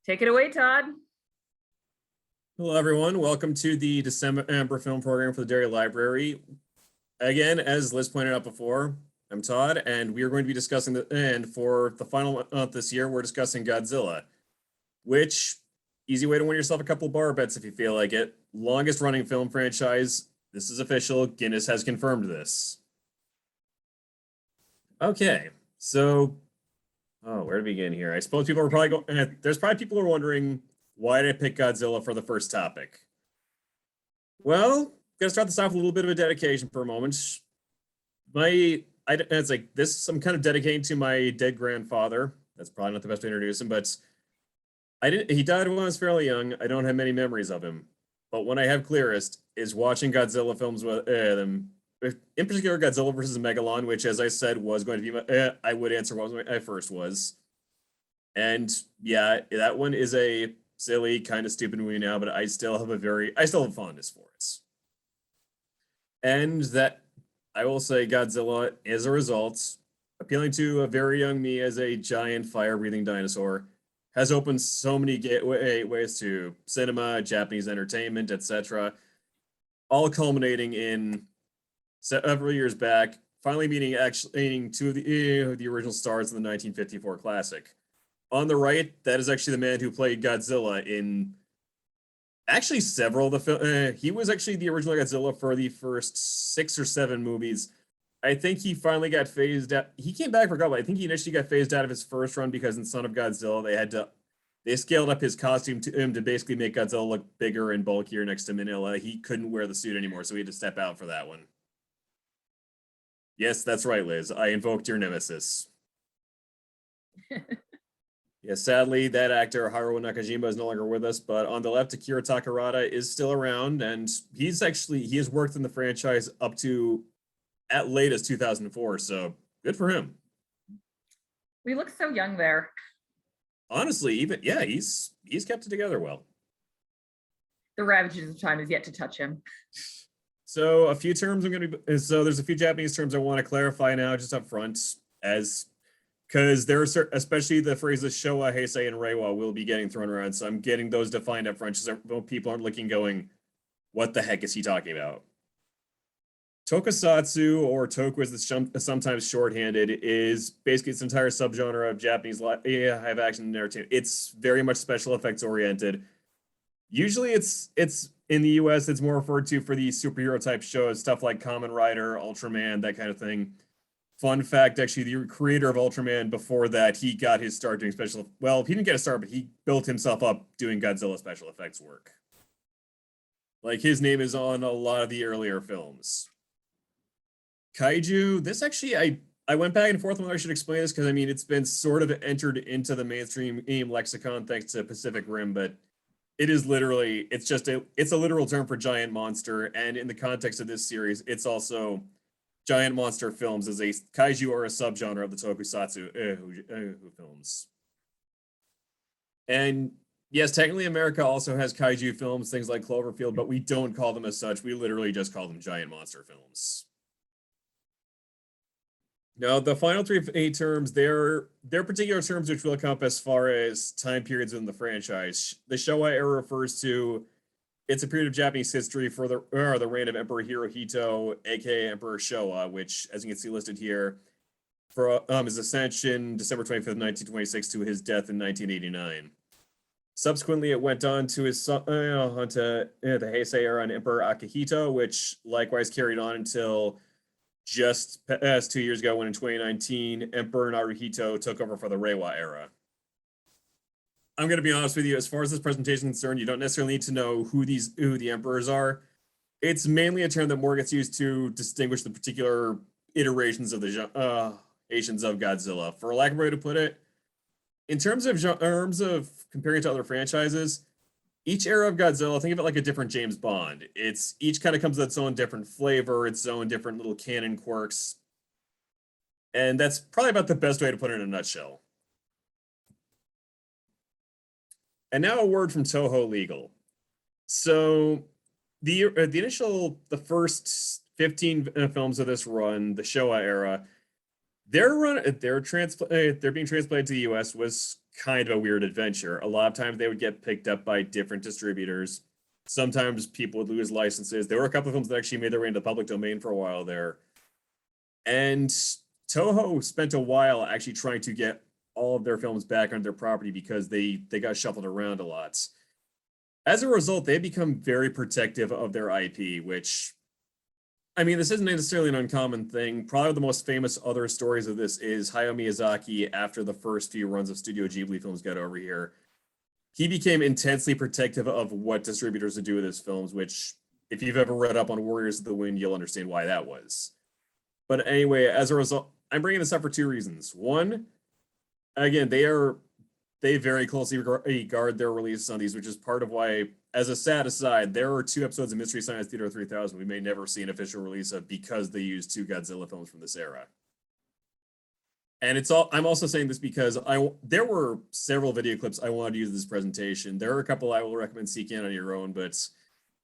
Take it away, Todd. Hello, everyone. Welcome to the December film program for the Dairy Library. Again, as Liz pointed out before, I'm Todd, and we are going to be discussing for the final month this year, we're discussing Godzilla, which, easy way to win yourself a couple bar bets if you feel like it. Longest running film franchise. This is official. Guinness has confirmed this. Okay, so, where to begin here? I suppose people are probably going, there's probably people who are wondering, why did I pick Godzilla for the first topic? Well, gotta start this off with a little bit of a dedication for a moment. It's like this, I'm kind of dedicating to my dead grandfather. That's probably not the best way to introduce him, but he died when I was fairly young. I don't have many memories of him. But when I have clearest is watching Godzilla films with them. In particular, Godzilla versus Megalon, which, as I said, was going to be I would answer what my first was. And yeah, that one is a silly, kind of stupid movie now, but I still have fondness for it. And that, I will say, Godzilla, as a result, appealing to a very young me as a giant fire-breathing dinosaur, has opened so many ways to cinema, Japanese entertainment, etc., all culminating in several years back, finally meeting two of the original stars of the 1954 classic. On the right, that is actually the man who played Godzilla in actually several of the films. He was actually the original Godzilla for the first 6 or 7 movies. I think he finally got phased out. He came back for a couple. I think he initially got phased out of his first run because in Son of Godzilla, they scaled up his costume to him to basically make Godzilla look bigger and bulkier next to Manila. He couldn't wear the suit anymore, so he had to step out for that one. Yes, that's right, Liz. I invoked your nemesis. Yeah, sadly, that actor, Haruo Nakajima, is no longer with us, but on the left, Akira Takarada is still around, and he has worked in the franchise up to at latest 2004, so good for him. We look so young there. Honestly, he's kept it together well. The ravages of time is yet to touch him. So a few terms there's a few Japanese terms I want to clarify now just up front, because there are especially the phrases Showa, Heisei, and Reiwa will be getting thrown around. So I'm getting those defined up front so people aren't looking going, what the heck is he talking about? Tokusatsu, or Toku as it's sometimes shorthanded, is basically its entire subgenre of Japanese live action entertainment. It's very much special effects oriented. Usually it's in the US, it's more referred to for the superhero type shows, stuff like Kamen Rider, Ultraman, that kind of thing. Fun fact, actually, the creator of Ultraman, before that, he got his start doing he didn't get a start, but he built himself up doing Godzilla special effects work. Like, his name is on a lot of the earlier films. Kaiju, this actually, I went back and forth on whether I should explain this, because, I mean, it's been sort of entered into the mainstream lexicon thanks to Pacific Rim, but it is literally, it's a literal term for giant monster, and in the context of this series, it's also giant monster films as a kaiju or a subgenre of the tokusatsu films. And yes, technically America also has kaiju films, things like Cloverfield, but we don't call them as such. We literally just call them giant monster films. Now, the final 3 terms, they're particular terms which will encompass as far as time periods in the franchise. The Showa era refers to, it's a period of Japanese history for the reign of Emperor Hirohito, aka Emperor Showa, which, as you can see listed here, for his ascension December 25th, 1926, to his death in 1989. Subsequently, it went on to the Heisei era and Emperor Akihito, which likewise carried on until just past 2 years ago, when in 2019, Emperor Naruhito took over for the Reiwa era. I'm going to be honest with you, as far as this presentation is concerned, you don't necessarily need to know who the emperors are. It's mainly a term that more gets used to distinguish the particular iterations of the generations of Godzilla. For lack of a way to put it, in terms of comparing it to other franchises, each era of Godzilla, think of it like a different James Bond. Each kind of comes with its own different flavor, its own different little canon quirks. And that's probably about the best way to put it in a nutshell. And now a word from Toho Legal. So the first 15 films of this run, the Showa era, they're being transplanted to the US, was kind of a weird adventure. A lot of times they would get picked up by different distributors. Sometimes people would lose licenses. There were a couple of films that actually made their way into the public domain for a while there. And Toho spent a while actually trying to get all of their films back on their property because they got shuffled around a lot. As a result, they become very protective of their IP, which, I mean, this isn't necessarily an uncommon thing. Probably the most famous other stories of this is Hayao Miyazaki. After the first few runs of Studio Ghibli films got over here, he became intensely protective of what distributors would do with his films, which, if you've ever read up on Warriors of the Wind, you'll understand why that was. But anyway, as a result, I'm bringing this up for two reasons. One, again, they very closely guard their releases on these, which is part of why, as a sad aside, there are 2 episodes of Mystery Science Theater 3000 we may never see an official release of because they used 2 Godzilla films from this era. And I'm also saying this because there were several video clips I wanted to use in this presentation. There are a couple I will recommend seeking out on your own, but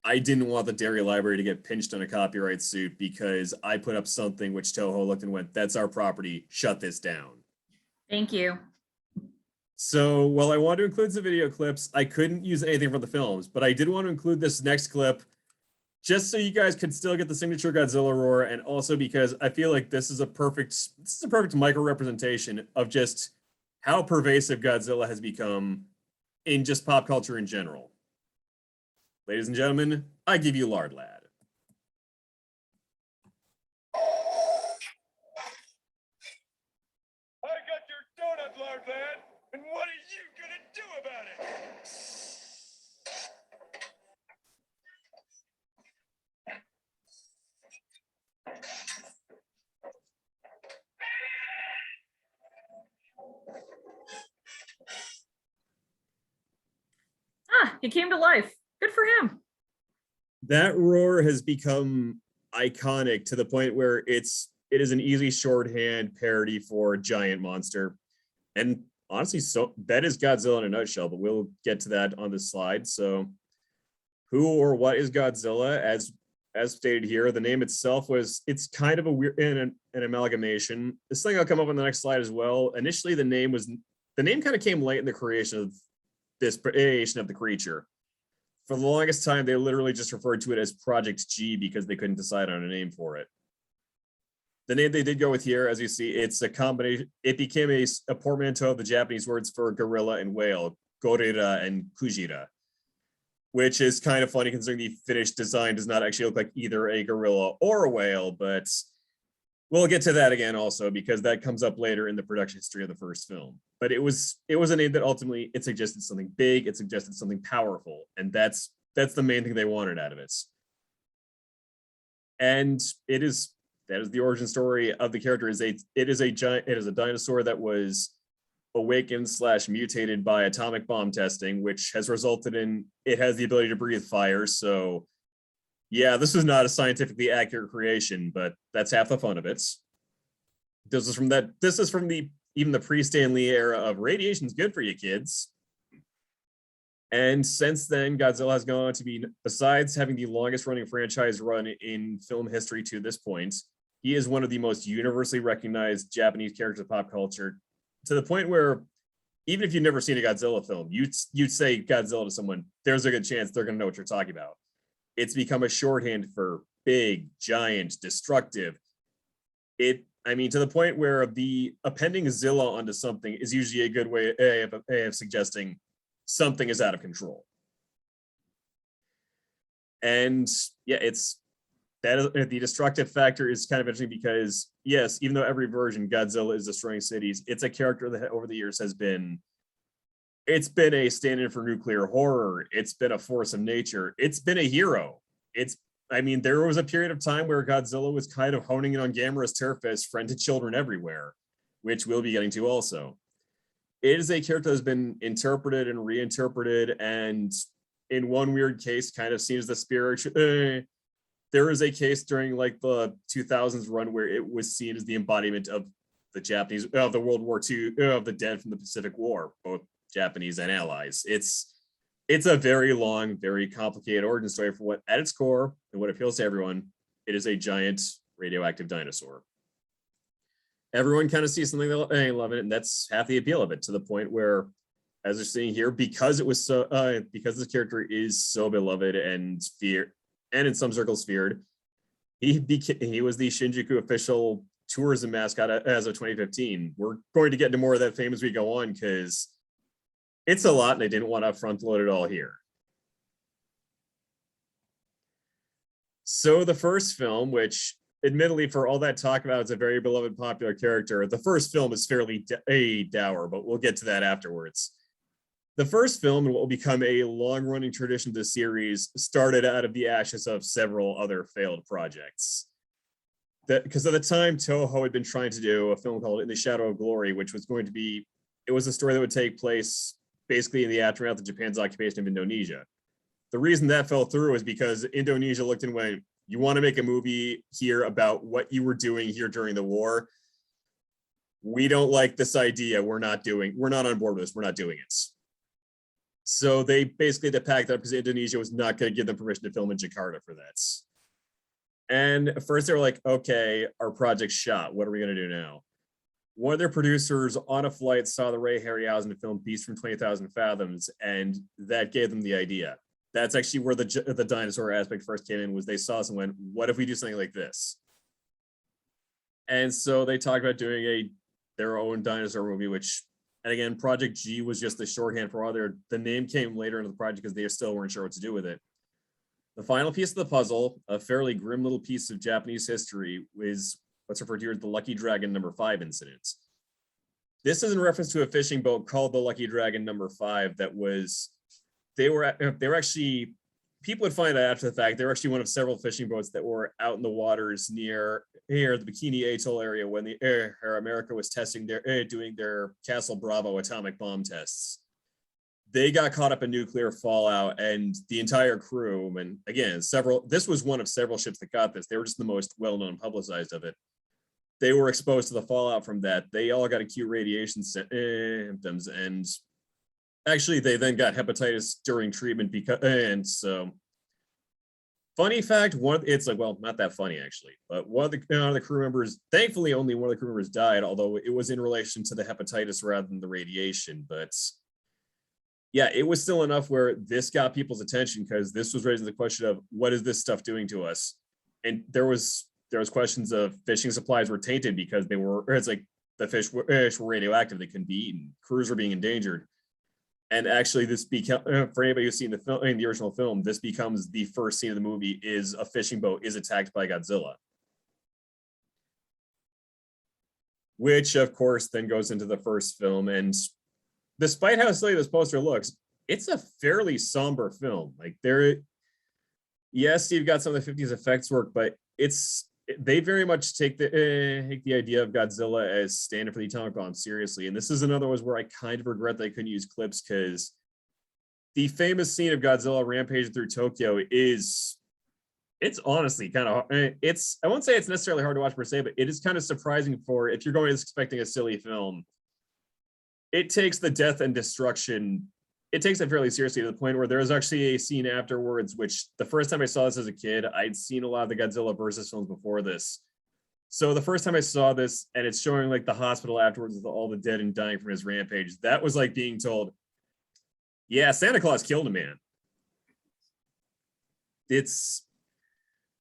I didn't want the Dairy Library to get pinched on a copyright suit because I put up something which Toho looked and went, "That's our property, shut this down." Thank you. So while I want to include some video clips, I couldn't use anything from the films, but I did want to include this next clip just so you guys could still get the signature Godzilla roar, and also because I feel like this is a perfect micro representation of just how pervasive Godzilla has become in just pop culture in general. Ladies and gentlemen, I give you Lard Lad. I got your donut, Lard Lad, and what are you gonna do about it? Ah, he came to life. Good for him. That roar has become iconic to the point where it is an easy shorthand parody for giant monster. And honestly, so that is Godzilla in a nutshell, but we'll get to that on this slide. So who or what is Godzilla? As stated here, the name itself it's kind of a weird an amalgamation. This thing will come up on the next slide as well. Initially, the name kind of came late in the creation of this creation of the creature. For the longest time, they literally just referred to it as Project G because they couldn't decide on a name for it. The name they did go with here, as you see, it's a combination. It became a portmanteau of the Japanese words for gorilla and whale, gorira and kujira, which is kind of funny considering the finished design does not actually look like either a gorilla or a whale, but we'll get to that again also because that comes up later in the production history of the first film. But it was a name that ultimately it suggested something big, it suggested something powerful, and that's the main thing they wanted out of it. And that is the origin story of the character. It is a dinosaur that was awakened / mutated by atomic bomb testing, which has resulted in it has the ability to breathe fire. So yeah, this is not a scientifically accurate creation, but that's half the fun of it. This is from even the pre-Stan Lee era of radiation's good for you kids. And since then, Godzilla has gone on to be, besides having the longest running franchise run in film history to this point, he is one of the most universally recognized Japanese characters of pop culture, to the point where even if you've never seen a Godzilla film, you'd say Godzilla to someone, there's a good chance they're going to know what you're talking about. It's become a shorthand for big, giant, destructive. To the point where the appending Zilla onto something is usually a good way of suggesting something is out of control. And yeah, the destructive factor is kind of interesting because yes, even though every version Godzilla is destroying cities, it's a character that over the years it's been a stand-in for nuclear horror. It's been a force of nature. It's been a hero. There was a period of time where Godzilla was kind of honing in on Gamera's turf as friend to children everywhere, which we'll be getting to also. It is a character that's been interpreted and reinterpreted, and in one weird case, kind of seen as the spiritual. There was a case during like the 2000s run where it was seen as the embodiment of the World War II, of the dead from the Pacific War, both Japanese and Allies. It's a very long, very complicated origin story for what, at its core, and what appeals to everyone, it is a giant radioactive dinosaur. Everyone kind of sees something they love it, and that's half the appeal of it, to the point where as you're seeing here, because it was so because this character is so beloved and feared, and in some circles feared, he was the Shinjuku official tourism mascot as of 2015. We're going to get into more of that fame as we go on, because it's a lot and I didn't want to front load it all here. So the first film, which admittedly for all that talk about it's a very beloved popular character, the first film is fairly dour, but we'll get to that afterwards. The first film, and what will become a long-running tradition of the series, started out of the ashes of several other failed projects. Because at the time, Toho had been trying to do a film called In the Shadow of Glory, which was going to be, it was a story that would take place basically in the aftermath of Japan's occupation of Indonesia. The reason that fell through is because Indonesia looked and went, you want to make a movie here about what you were doing here during the war? We don't like this idea. We're not on board with this. We're not doing it. So they basically had to pack that up because Indonesia was not going to give them permission to film in Jakarta for that. And at first they were like, okay, our project's shot. What are we going to do now? One of their producers on a flight saw the Ray Harryhausen film Beast from 20,000 Fathoms, and that gave them the idea. That's actually where the dinosaur aspect first came in, was they saw us and went, what if we do something like this? And so they talked about doing their own dinosaur movie, which, and again, Project G was just the shorthand for the name came later into the project because they still weren't sure what to do with it. The final piece of the puzzle, a fairly grim little piece of Japanese history, is what's referred to as the Lucky Dragon number 5 incident. This is in reference to a fishing boat called the Lucky Dragon number 5 that was, they were actually, people would find out after the fact, they were actually one of several fishing boats that were out in the waters near here, the Bikini Atoll area, when the America was testing doing their Castle Bravo atomic bomb tests. They got caught up in nuclear fallout, and the entire crew, and again, this was one of several ships that got this. They were just the most well-known publicized of it. They were exposed to the fallout from that. They all got acute radiation symptoms, and actually they then got hepatitis during treatment and so funny fact, it's like, well, not that funny actually, but one of the crew members, thankfully only one of the crew members died, although it was in relation to the hepatitis rather than the radiation. But yeah, it was still enough where this got people's attention, because this was raising the question of what is this stuff doing to us? And there was questions of fishing supplies were tainted because it's like the fish were radioactive, they couldn't be eaten, crews were being endangered. And actually, this for anybody who's seen the film, in the original film, this becomes the first scene of the movie: is a fishing boat is attacked by Godzilla, which of course then goes into the first film. And despite how silly this poster looks, it's a fairly somber film. Like yes, you've got some of the 50s effects work, but they very much take the idea of Godzilla as standard for the atomic bomb seriously. And this is another one where I kind of regret that I couldn't use clips, because the famous scene of Godzilla rampaging through Tokyo it's honestly kind of, I won't say it's necessarily hard to watch per se, but it is kind of surprising for, if you're going expecting a silly film, it takes the death and destruction, it takes it fairly seriously, to the point where there is actually a scene afterwards, which the first time I saw this as a kid, I'd seen a lot of the Godzilla versus films before this. So the first time I saw this, and it's showing like the hospital afterwards with all the dead and dying from his rampage, that was like being told, yeah, Santa Claus killed a man.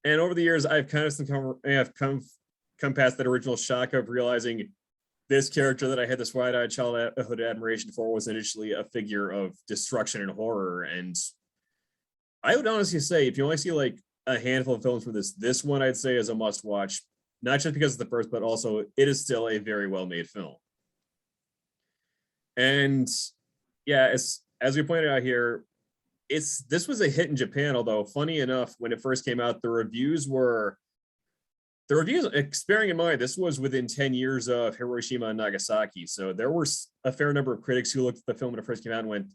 And over the years, I've kind of come past that original shock of realizing this character that I had this wide-eyed childhood admiration for was initially a figure of destruction and horror. And I would honestly say, if you only see like a handful of films for this one I'd say is a must-watch, not just because of the first, but also it is still a very well-made film. And yeah, as we pointed out here, this was a hit in Japan, although funny enough, when it first came out, the reviews, bearing in mind, this was within 10 years of Hiroshima and Nagasaki. So there were a fair number of critics who looked at the film when it first came out and went,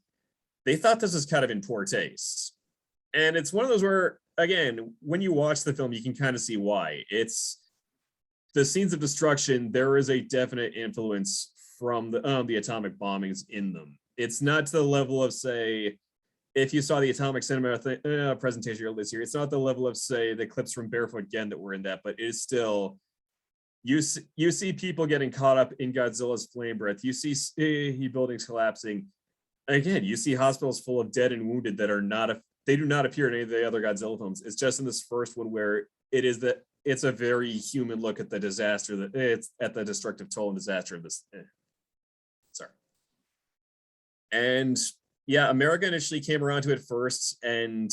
they thought this was kind of in poor taste. And it's one of those where, again, when you watch the film, you can kind of see why. It's the scenes of destruction, there is a definite influence from the atomic bombings in them. It's not to the level of, say, if you saw the Atomic Cinema presentation earlier this year, it's not the level of, say, the clips from Barefoot Gen that were in that, but it is still, you see people getting caught up in Godzilla's flame breath. You see buildings collapsing. again, you see hospitals full of dead and wounded that are not, they do not appear in any of the other Godzilla films. It's just in this first one where it's a very human look at the disaster, that it's at the destructive toll and disaster of this. Sorry. And yeah, America initially came around to it first, and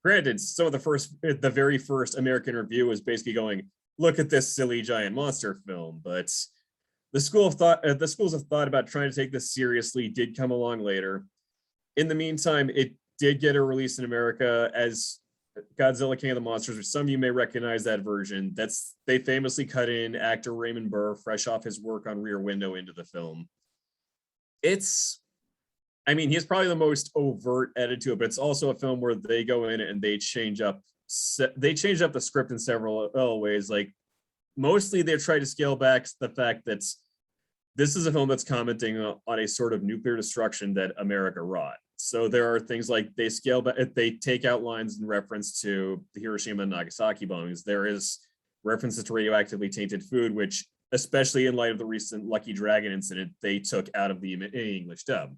granted, some of the very first American review was basically going, look at this silly giant monster film, but the schools of thought about trying to take this seriously did come along later. In the meantime, it did get a release in America as Godzilla King of the Monsters, which some of you may recognize that version. They famously cut in actor Raymond Burr, fresh off his work on Rear Window, into the film. He's probably the most overt edit to it, but it's also a film where they go in and they change up the script in several ways. Like, mostly they've tried to scale back the fact that this is a film that's commenting on a sort of nuclear destruction that America wrought. So there are things like they scale back, they take out lines in reference to the Hiroshima and Nagasaki bombings. There is references to radioactively tainted food, which, especially in light of the recent Lucky Dragon incident, they took out of the English dub.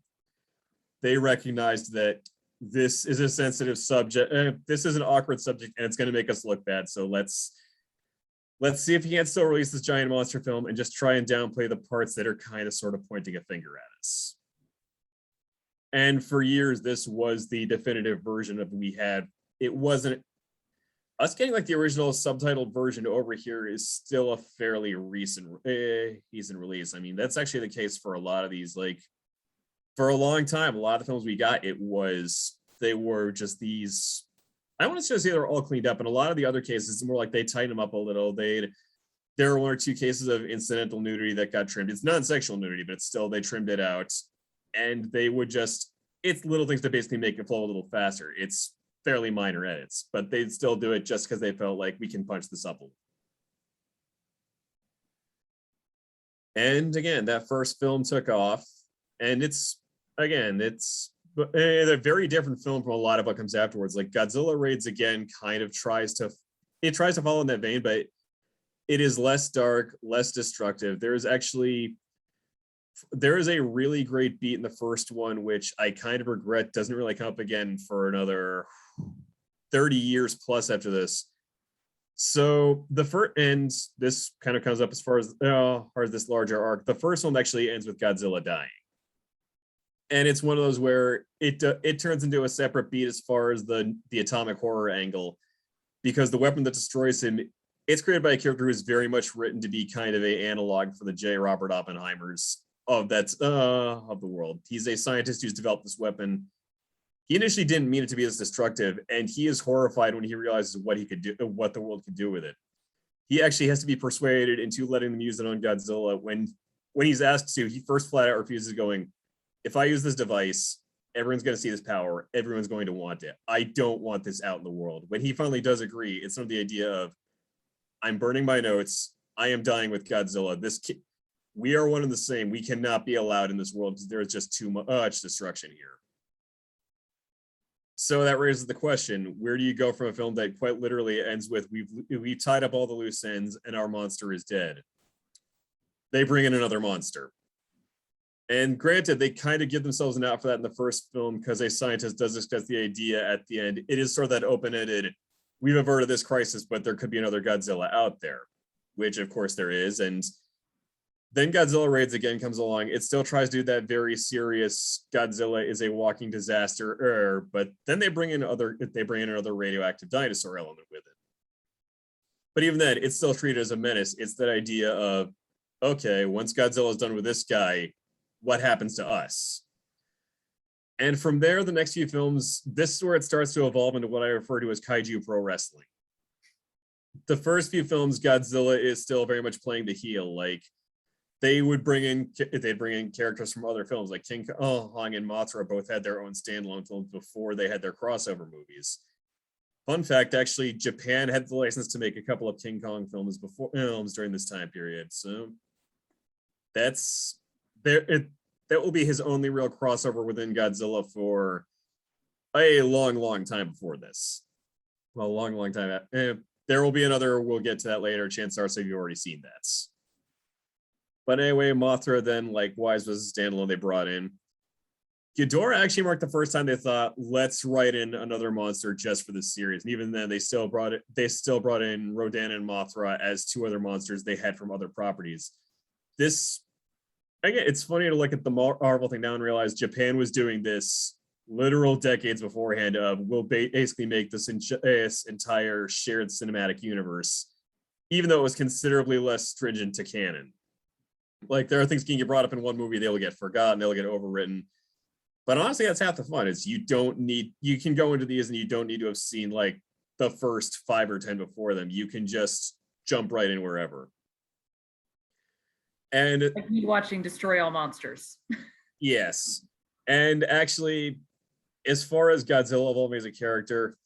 They recognized that this is a sensitive subject. This is an awkward subject, and it's going to make us look bad. So let's see if he can still release this giant monster film and just try and downplay the parts that are kind of sort of pointing a finger at us. And for years, this was the definitive version of we had. It wasn't us getting like the original subtitled version over here is still a fairly recent release. I mean, that's actually the case for a lot of these. Like, for a long time, a lot of the films we got, they were just these. I want to just say they're all cleaned up. In a lot of the other cases, it's more like they tighten them up a little. There were one or two cases of incidental nudity that got trimmed. It's non-sexual nudity, but it's still, they trimmed it out. And they would it's little things to basically make it flow a little faster. It's fairly minor edits, but they'd still do it just because they felt like we can punch this up a little. And again, that first film took off, and it's a very different film from a lot of what comes afterwards. Like, Godzilla Raids again kind of tries to follow in that vein, but it is less dark, less destructive. There is a really great beat in the first one, which I kind of regret doesn't really come up again for another 30 years plus after this. So the first, and this kind of comes up as far as this larger arc. The first one actually ends with Godzilla dying. And it's one of those where it turns into a separate beat as far as the atomic horror angle, because the weapon that destroys him, it's created by a character who is very much written to be kind of an analog for the J. Robert Oppenheimers of the world. He's a scientist who's developed this weapon. He initially didn't mean it to be this destructive, and he is horrified when he realizes what the world could do with it. He actually has to be persuaded into letting them use it on Godzilla. When he's asked to, he first flat out refuses, going, if I use this device, everyone's going to see this power. Everyone's going to want it. I don't want this out in the world. When he finally does agree, it's sort of the idea of, I'm burning my notes. I am dying with Godzilla. We are one and the same. We cannot be allowed in this world because there's just too much destruction here. So that raises the question, where do you go from a film that quite literally ends with, we've tied up all the loose ends and our monster is dead? They bring in another monster. And granted, they kind of give themselves an out for that in the first film, because a scientist does discuss the idea at the end. It is sort of that open-ended, we've averted this crisis, but there could be another Godzilla out there, which of course there is. And then Godzilla Raids again comes along. It still tries to do that very serious Godzilla is a walking disaster, but then they bring in another radioactive dinosaur element with it. But even then, it's still treated as a menace. It's that idea of, okay, once Godzilla's done with this guy, what happens to us? And from there, the next few films, this is where it starts to evolve into what I refer to as Kaiju pro wrestling. The first few films, Godzilla is still very much playing the heel. Like, they'd bring in characters from other films, like King Kong and Mothra both had their own standalone films before they had their crossover movies. Fun fact, actually, Japan had the license to make a couple of King Kong films during this time period. So that will be his only real crossover within Godzilla for a long, long time before this. Well, a long, long time. There will be another, we'll get to that later. Chances are, so you've already seen that. But anyway, Mothra then, likewise, was a standalone they brought in. Ghidorah actually marked the first time they thought, let's write in another monster just for this series. And even then, they still brought in Rodan and Mothra as two other monsters they had from other properties. This, again, it's funny to look at the Marvel thing now and realize Japan was doing this literal decades beforehand of, we'll basically make this entire shared cinematic universe, even though it was considerably less stringent to canon. Like, there are things can get brought up in one movie, they will get forgotten, they'll get overwritten. But honestly, that's half the fun. Is you can go into these and you don't need to have seen like the first 5 or 10 before them. You can just jump right in wherever. And like me watching Destroy All Monsters. Yes. And actually, as far as Godzilla evolving as a character,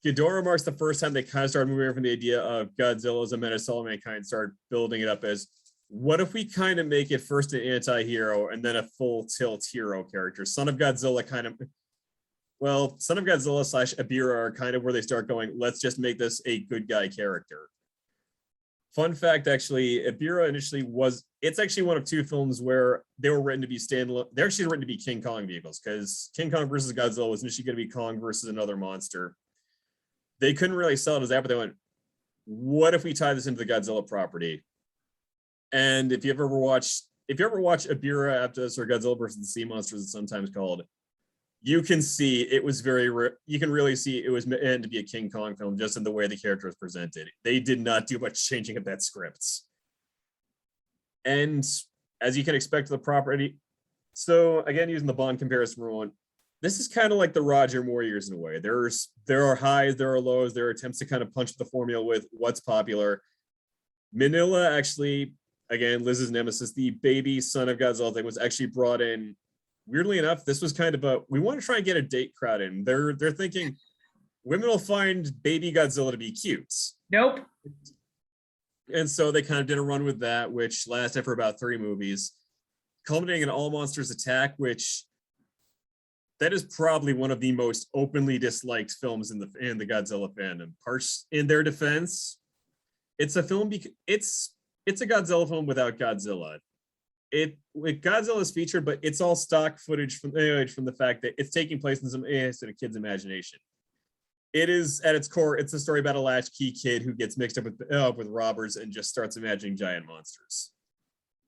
Ghidorah marks the first time they kind of started moving from the idea of Godzilla as a menace to all mankind, started building it up as, what if we kind of make it first an anti-hero and then a full tilt hero character? Son of Godzilla / Abira are kind of where they start going, let's just make this a good guy character. Fun fact, actually, Abira initially it's actually one of 2 films where they were written to be standalone. They're actually written to be King Kong vehicles, because King Kong versus Godzilla was initially going to be Kong versus another monster. They couldn't really sell it as that, but they went, what if we tie this into the Godzilla property? And if you ever watch Abira after this, or Godzilla versus the Sea Monsters, it's sometimes called, you can see it was you can really see it was meant to be a King Kong film just in the way the character was presented. They did not do much changing of that script. And as you can expect the property, so again, using the Bond comparison rule, this is kind of like the Roger Moore years in a way. There are highs, there are lows, there are attempts to kind of punch the formula with what's popular. Manila actually, again, Liz's nemesis, the baby son of Godzilla thing, was actually brought in. Weirdly enough, this was kind of we want to try and get a date crowd in. They're thinking women will find baby Godzilla to be cute. Nope. And so they kind of did a run with that, which lasted for about 3 movies, culminating in All Monsters Attack, which that is probably one of the most openly disliked films in the Godzilla fandom. Parts in their defense, it's a film it's a Godzilla film without Godzilla. Godzilla is featured, but it's all stock footage from the fact that it's taking place in a kid's imagination. It is, at its core, it's a story about a latchkey kid who gets mixed up with robbers and just starts imagining giant monsters.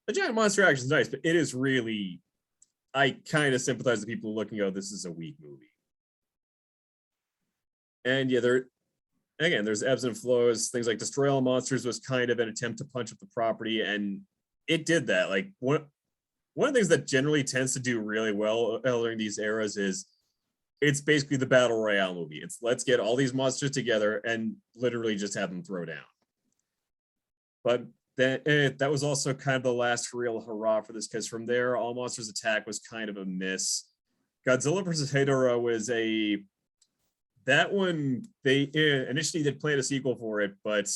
The giant monster action is nice, but it is really, I kind of sympathize with people looking, this is a weak movie. And yeah, there's ebbs and flows. Things like Destroy All Monsters was kind of an attempt to punch up the property, and it did that. Like, one of the things that generally tends to do really well during these eras is it's basically the battle royale movie. It's let's get all these monsters together and literally just have them throw down. But that was also kind of the last real hurrah for this, because from there, All Monsters Attack was kind of a miss. Godzilla vs. Hedorah was that one, they initially did plan a sequel for it, but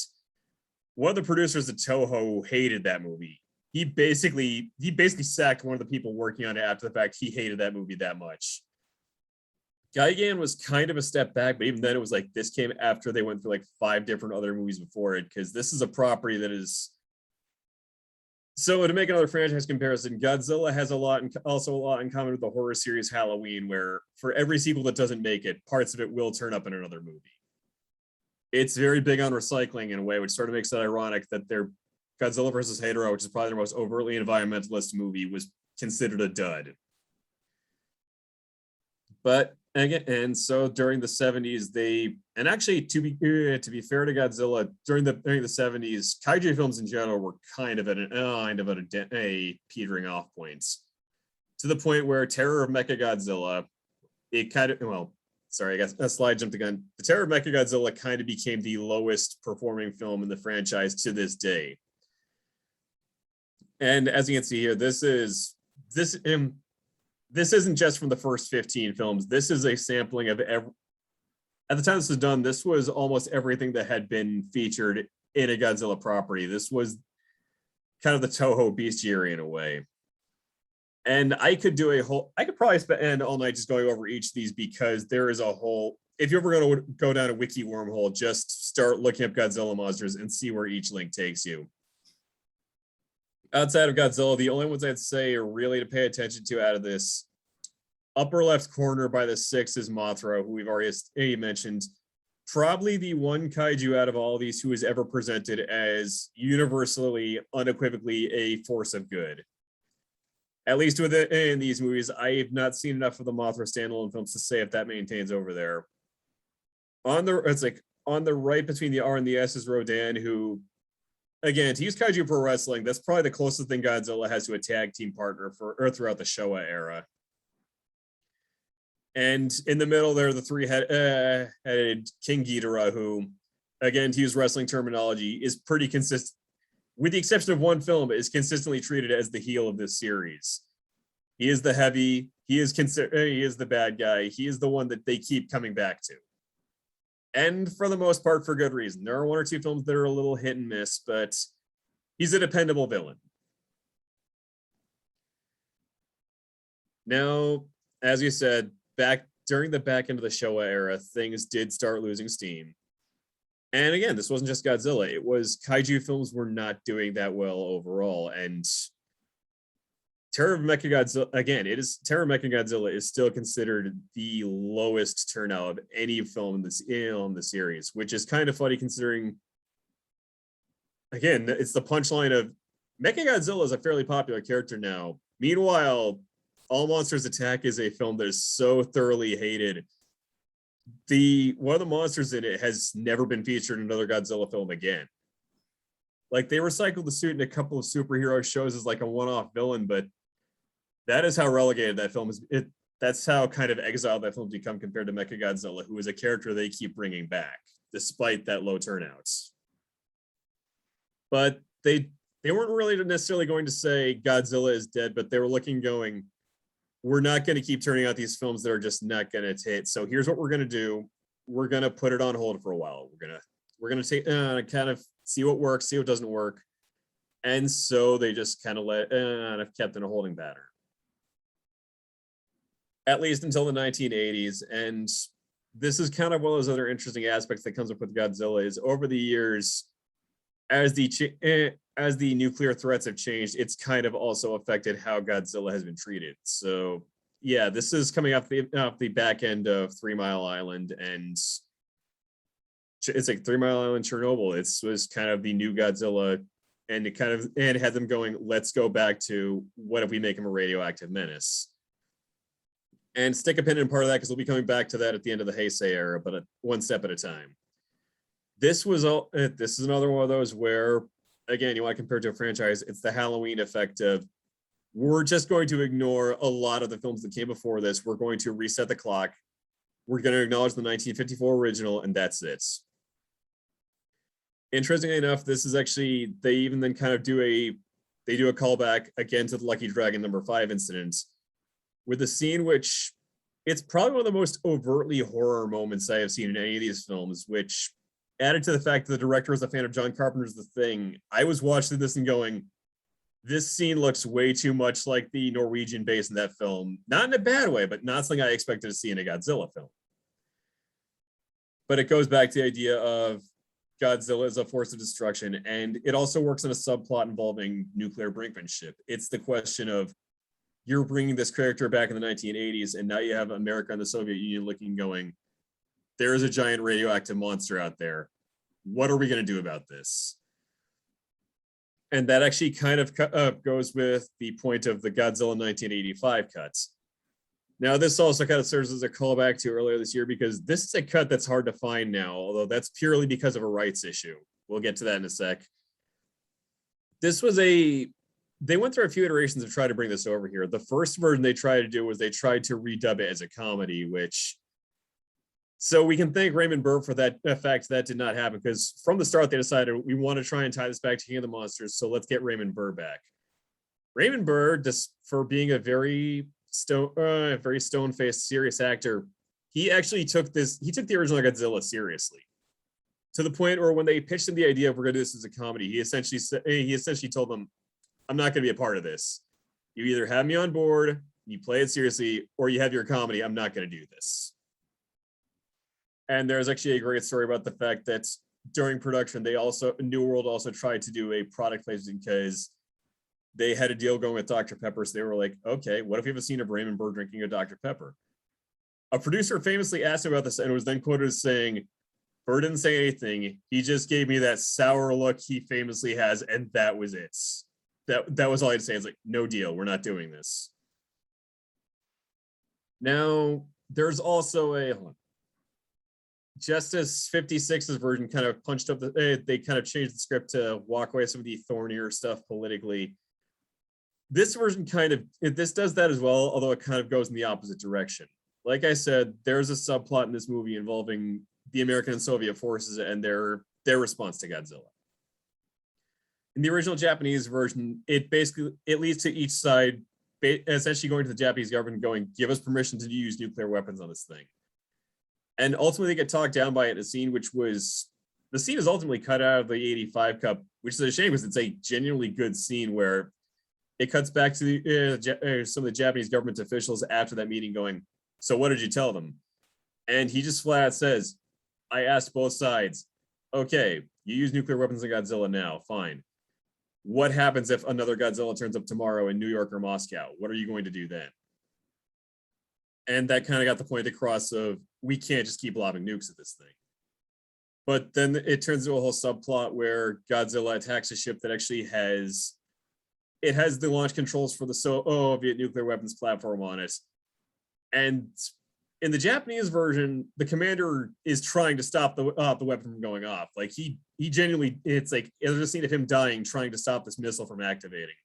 one of the producers at Toho hated that movie. He basically sacked one of the people working on it after the fact. He hated that movie that much. Gigan was kind of a step back, but even then it was like this came after they went through like 5 different other movies before it, because this is a property that is. So to make another franchise comparison, Godzilla has a lot in common with the horror series Halloween, where for every sequel that doesn't make it, parts of it will turn up in another movie. It's very big on recycling in a way, which sort of makes it ironic that their Godzilla vs. Hedorah, which is probably their most overtly environmentalist movie, was considered a dud. But again, and so during the 70s, to be fair to Godzilla, during the 70s, kaiju films in general were kind of at a petering off points, to the point where Terror of Mechagodzilla, I guess a slide jumped the gun. The Terror of Mechagodzilla kind of became the lowest performing film in the franchise to this day. And as you can see here, this isn't just from the first 15 films. This is a sampling of at the time this was done, this was almost everything that had been featured in a Godzilla property. This was kind of the Toho bestiary in a way. And I could probably spend all night just going over each of these, because there is a whole, if you're ever going to go down a wiki wormhole, just start looking up Godzilla monsters and see where each link takes you. Outside of Godzilla, the only ones I'd say are really to pay attention to out of this upper left corner by the 6 is Mothra, who we've already mentioned. Probably the one kaiju out of all these who is ever presented as universally, unequivocally a force of good. At least in these movies, I have not seen enough of the Mothra standalone films to say if that maintains over there. On the right between the R and the S is Rodan, who, again, to use Kaiju Pro Wrestling, that's probably the closest thing Godzilla has to a tag team partner throughout the Showa era. And in the middle there, the three-headed King Ghidorah, who, again, to use wrestling terminology, is pretty consistent, with the exception of one film, is consistently treated as the heel of this series. He is the heavy, he is the bad guy, he is the one that they keep coming back to. And for the most part, for good reason. There are one or two films that are a little hit and miss, but he's a dependable villain. Now, as you said, during the back end of the Showa era, things did start losing steam. And again, this wasn't just Godzilla. It was kaiju films were not doing that well overall. And Terror of Mechagodzilla is still considered the lowest turnout of any film in the series, which is kind of funny considering, again, it's the punchline of Mechagodzilla is a fairly popular character now. Meanwhile, All Monsters Attack is a film that is so thoroughly hated. One of the monsters in it has never been featured in another Godzilla film again. Like, they recycled the suit in a couple of superhero shows as like a one-off villain, but that is how relegated that film is. That's how kind of exiled that film's become compared to Mechagodzilla, who is a character they keep bringing back, despite that low turnouts. But they weren't really necessarily going to say Godzilla is dead, but they were going, we're not going to keep turning out these films that are just not going to hit. So here's what we're going to do. We're going to put it on hold for a while. We're going to take kind of see what works, see what doesn't work. And so they just kind of kept in a holding pattern. At least until the 1980s. And this is kind of one of those other interesting aspects that comes up with Godzilla is over the years, as the nuclear threats have changed, it's kind of also affected how Godzilla has been treated. So yeah, this is coming off the back end of 3 Mile Island, and it's like 3 Mile Island, Chernobyl. It was kind of the new Godzilla, and it had them going, let's go back to what if we make him a radioactive menace? And stick a pin in part of that because we'll be coming back to that at the end of the Heisei era, but one step at a time. This is another one of those where, again, you want to compare it to a franchise, it's the Halloween effect of, we're just going to ignore a lot of the films that came before this. We're going to reset the clock. We're going to acknowledge the 1954 original, and that's it. Interestingly enough, this is actually, they even then kind of do a callback again to the Lucky Dragon #5 incident, with a scene which, it's probably one of the most overtly horror moments I have seen in any of these films, which, added to the fact that the director was a fan of John Carpenter's The Thing, I was watching this and going, this scene looks way too much like the Norwegian base in that film. Not in a bad way, but not something I expected to see in a Godzilla film. But it goes back to the idea of Godzilla as a force of destruction, and it also works in a subplot involving nuclear brinkmanship. It's the question of, you're bringing this character back in the 1980s, and now you have America and the Soviet Union looking, going, there is a giant radioactive monster out there. What are we going to do about this? And that actually kind of goes with the point of the Godzilla 1985 cuts. Now, this also kind of serves as a callback to earlier this year, because this is a cut that's hard to find now, although that's purely because of a rights issue. We'll get to that in a sec. They went through a few iterations of trying to bring this over here. The first version they tried to do was they tried to redub it as a comedy, so we can thank Raymond Burr for that fact that did not happen, because from the start they decided we want to try and tie this back to King of the Monsters, so let's get Raymond Burr back. Raymond Burr, just for being a very stone-faced, serious actor, he actually took the original Godzilla seriously, to the point where when they pitched him the idea of we're going to do this as a comedy, he essentially told them, I'm not going to be a part of this. You either have me on board, you play it seriously, or you have your comedy. I'm not going to do this. And there's actually a great story about the fact that during production, New World also tried to do a product placement, because they had a deal going with Dr. Pepper, so they were like, okay, what if we have a scene of Raymond Burr drinking a Dr. Pepper? A producer famously asked him about this and was then quoted as saying, Burr didn't say anything. He just gave me that sour look he famously has, and that was it. That was all I had to say. It's like, no deal. We're not doing this. Now, there's also a Justice 56's version kind of punched up they kind of changed the script to walk away some of the thornier stuff politically. This version this does that as well, although it kind of goes in the opposite direction. Like I said, there's a subplot in this movie involving the American and Soviet forces and their response to Godzilla. In the original Japanese version, it leads to each side essentially going to the Japanese government going, give us permission to use nuclear weapons on this thing. And ultimately they get talked down by it in a scene the scene is ultimately cut out of the 85 Cup, which is a shame because it's a genuinely good scene where it cuts back to some of the Japanese government officials after that meeting going, so what did you tell them? And he just flat out says, I asked both sides, okay, you use nuclear weapons on Godzilla now, fine. What happens if another Godzilla turns up tomorrow in New York or Moscow? What are you going to do then? And that kind of got the point across of, we can't just keep lobbing nukes at this thing. But then it turns into a whole subplot where Godzilla attacks a ship that actually has the launch controls for the Soviet nuclear weapons platform on it. And in the Japanese version, the commander is trying to stop the weapon from going off. Like he genuinely, it's like there's a scene of him dying trying to stop this missile from activating.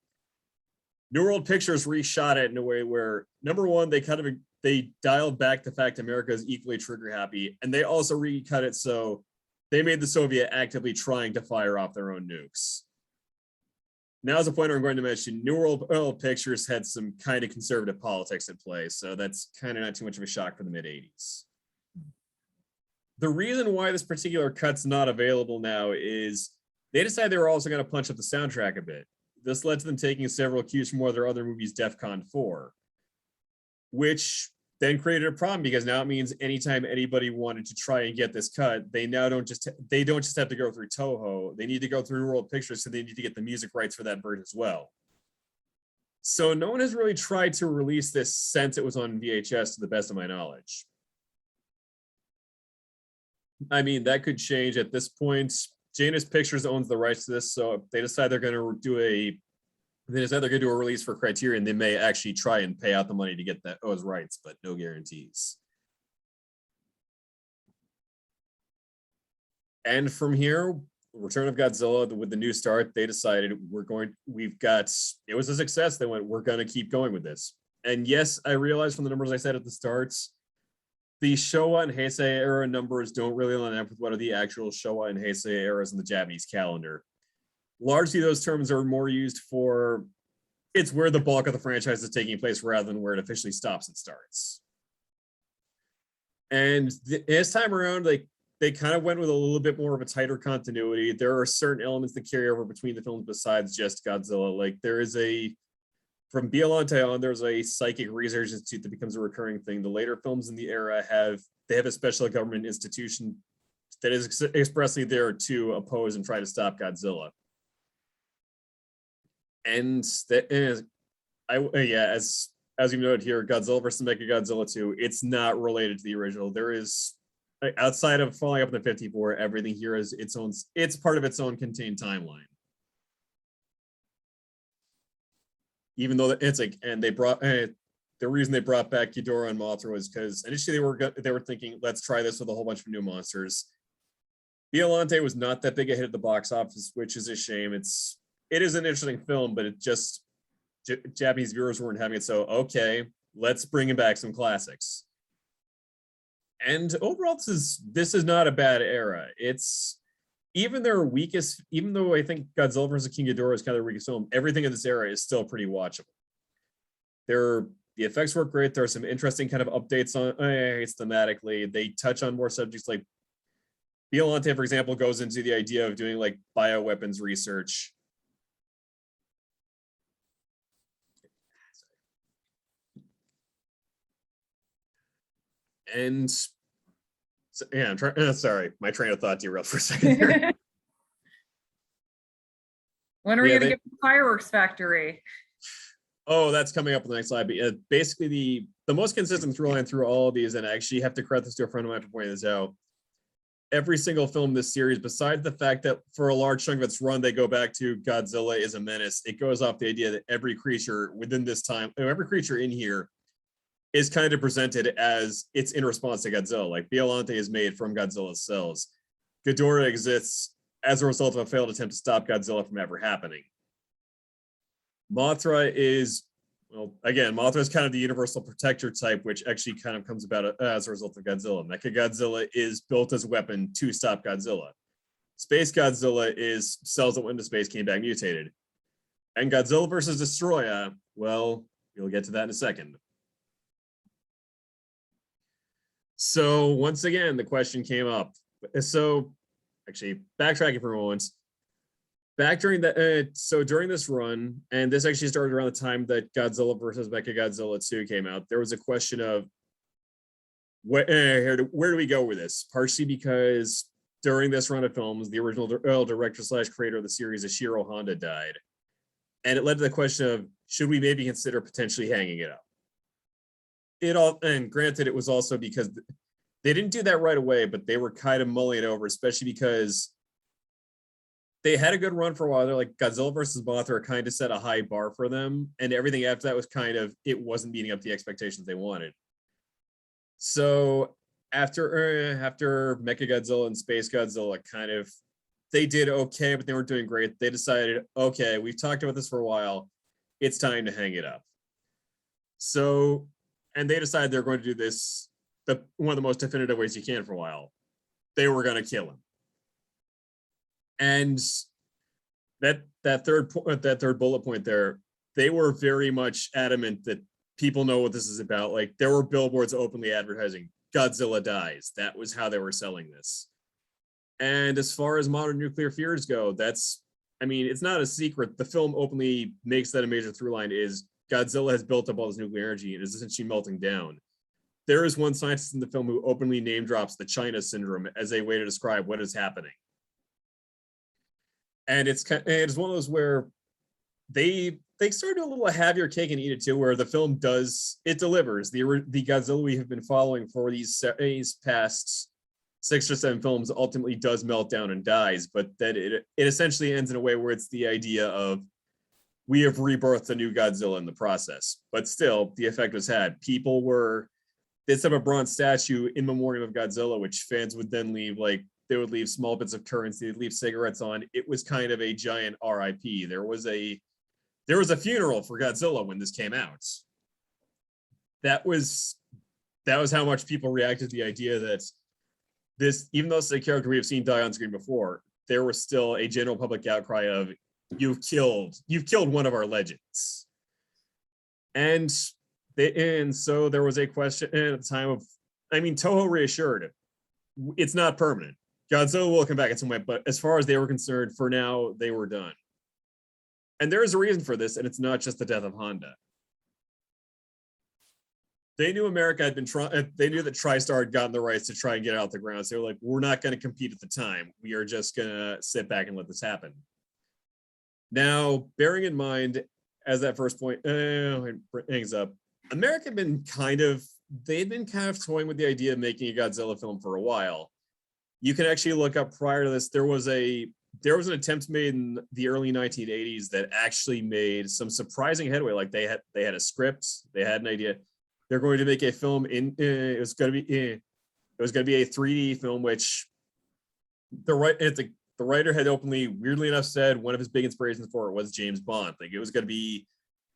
New World Pictures reshot it in a way where, number one, they dialed back the fact America is equally trigger happy, and they also recut it so they made the Soviet actively trying to fire off their own nukes. Now is the point where I'm going to mention New World Pictures had some kind of conservative politics at play, so that's kind of not too much of a shock for the mid-'80s. The reason why this particular cut's not available now is they decided they were also going to punch up the soundtrack a bit. This led to them taking several cues from one of their other movies, DEFCON 4, which then created a problem because now it means anytime anybody wanted to try and get this cut, they don't just have to go through Toho. They need to go through World Pictures, so they need to get the music rights for that version as well. So no one has really tried to release this since it was on VHS, to the best of my knowledge. I mean, that could change at this point. Janus Pictures owns the rights to this, so if they decide they're going to do a release for Criterion, they may actually try and pay out the money to get those rights, but no guarantees. And from here, Return of Godzilla, with the new start, they decided it was a success. They went, we're going to keep going with this. And yes, I realized from the numbers I said at the start, the Showa and Heisei era numbers don't really line up with what are the actual Showa and Heisei eras in the Japanese calendar. Largely, those terms are more used for it's where the bulk of the franchise is taking place rather than where it officially stops and starts. And this time around, they kind of went with a little bit more of a tighter continuity. There are certain elements that carry over between the films besides just Godzilla. Like there is from Biollante on, there's a psychic research institute that becomes a recurring thing. The later films in the era have a special government institution that is expressly there to oppose and try to stop Godzilla. And that is, as you noted here, Godzilla versus Mechagodzilla 2, it's not related to the original. There is, outside of falling up in the 54, everything here is it's part of its own contained timeline. Even though it's like, and they brought the reason they brought back Ghidorah and Mothra was because initially they were thinking, let's try this with a whole bunch of new monsters. Biollante was not that big a hit at the box office, which is a shame. It is an interesting film, but it just Japanese viewers weren't having it. So okay, let's bring back some classics. And overall, this is not a bad era. It's even though I think Godzilla vs. King Ghidorah is kind of the weakest film, everything in this era is still pretty watchable. The effects work great. There are some interesting kind of updates on thematically. They touch on more subjects like Biollante, for example, goes into the idea of doing like bioweapons research. And yeah, sorry, my train of thought derailed for a second here. When are we Yeah, gonna get the fireworks factory? Oh, that's coming up on the next slide. But yeah, basically the most consistent through line through all of these, and I actually have to credit this to a friend of mine for pointing this out. Every single film in this series, besides the fact that for a large chunk of its run, they go back to Godzilla is a menace, it goes off the idea that every creature within this time, every creature in here is kind of presented as it's in response to Godzilla. Like Biollante is made from Godzilla's cells. Ghidorah exists as a result of a failed attempt to stop Godzilla from ever happening. Mothra is, well, again, Mothra is kind of the universal protector type, which actually kind of comes about as a result of Godzilla. Mechagodzilla is built as a weapon to stop Godzilla. Space Godzilla is cells that went into space, came back mutated. And Godzilla versus Destroya, well, you'll get to that in a second. So once again, the question came up. So actually, backtracking for a moment. Back during the during this run, and this actually started around the time that Godzilla versus Mechagodzilla 2 came out, there was a question of where do we go with this? Partially because during this run of films, the original director / creator of the series, Ishiro Honda, died. And it led to the question of, should we maybe consider potentially hanging it up? And granted, it was also because they didn't do that right away, but they were kind of mulling it over, especially because they had a good run for a while. They're like Godzilla versus Mothra kind of set a high bar for them, and everything after that was kind of, it wasn't meeting up the expectations they wanted. So after Mechagodzilla and Space Godzilla, kind of, they did okay, but they weren't doing great. They decided, okay, we've talked about this for a while, it's time to hang it up. So, and they decided they're going to do this one of the most definitive ways you can for a while. They were going to kill him. And that third bullet point there, they were very much adamant that people know what this is about. Like, there were billboards openly advertising Godzilla dies. That was how they were selling this. And as far as modern nuclear fears go, it's not a secret. The film openly makes that a major through line, is Godzilla has built up all this nuclear energy and is essentially melting down. There is one scientist in the film who openly name drops the China syndrome as a way to describe what is happening. And it's one of those where they sort of a little have your cake and eat it too, where the film delivers. The Godzilla we have been following for these past 6 or 7 films ultimately does melt down and dies, but then it essentially ends in a way where it's the idea of, we have rebirthed a new Godzilla in the process. But still, the effect was had. They set up a bronze statue in memoriam of Godzilla, which fans would then leave, like, they would leave small bits of currency, they'd leave cigarettes on. It was kind of a giant RIP. There was a funeral for Godzilla when this came out. That was how much people reacted to the idea that this, even though it's a character we have seen die on screen before, there was still a general public outcry of, you've killed one of our legends. And so there was a question at the time of, Toho reassured, it's not permanent. Godzilla will come back at some point, but as far as they were concerned, for now, they were done. And there is a reason for this, and it's not just the death of Honda. They knew America had been they knew that TriStar had gotten the rights to try and get it out the ground. So they were like, we're not going to compete at the time. We are just going to sit back and let this happen. Now, bearing in mind, as that first point hangs up, America had been kind of toying with the idea of making a Godzilla film for a while. You can actually look up prior to this, there was an attempt made in the early 1980s that actually made some surprising headway. Like, they had a script, they had an idea. They're going to make a film it was going to be a 3D film, which the writer had openly, weirdly enough, said one of his big inspirations for it was James Bond. Like, there was going to be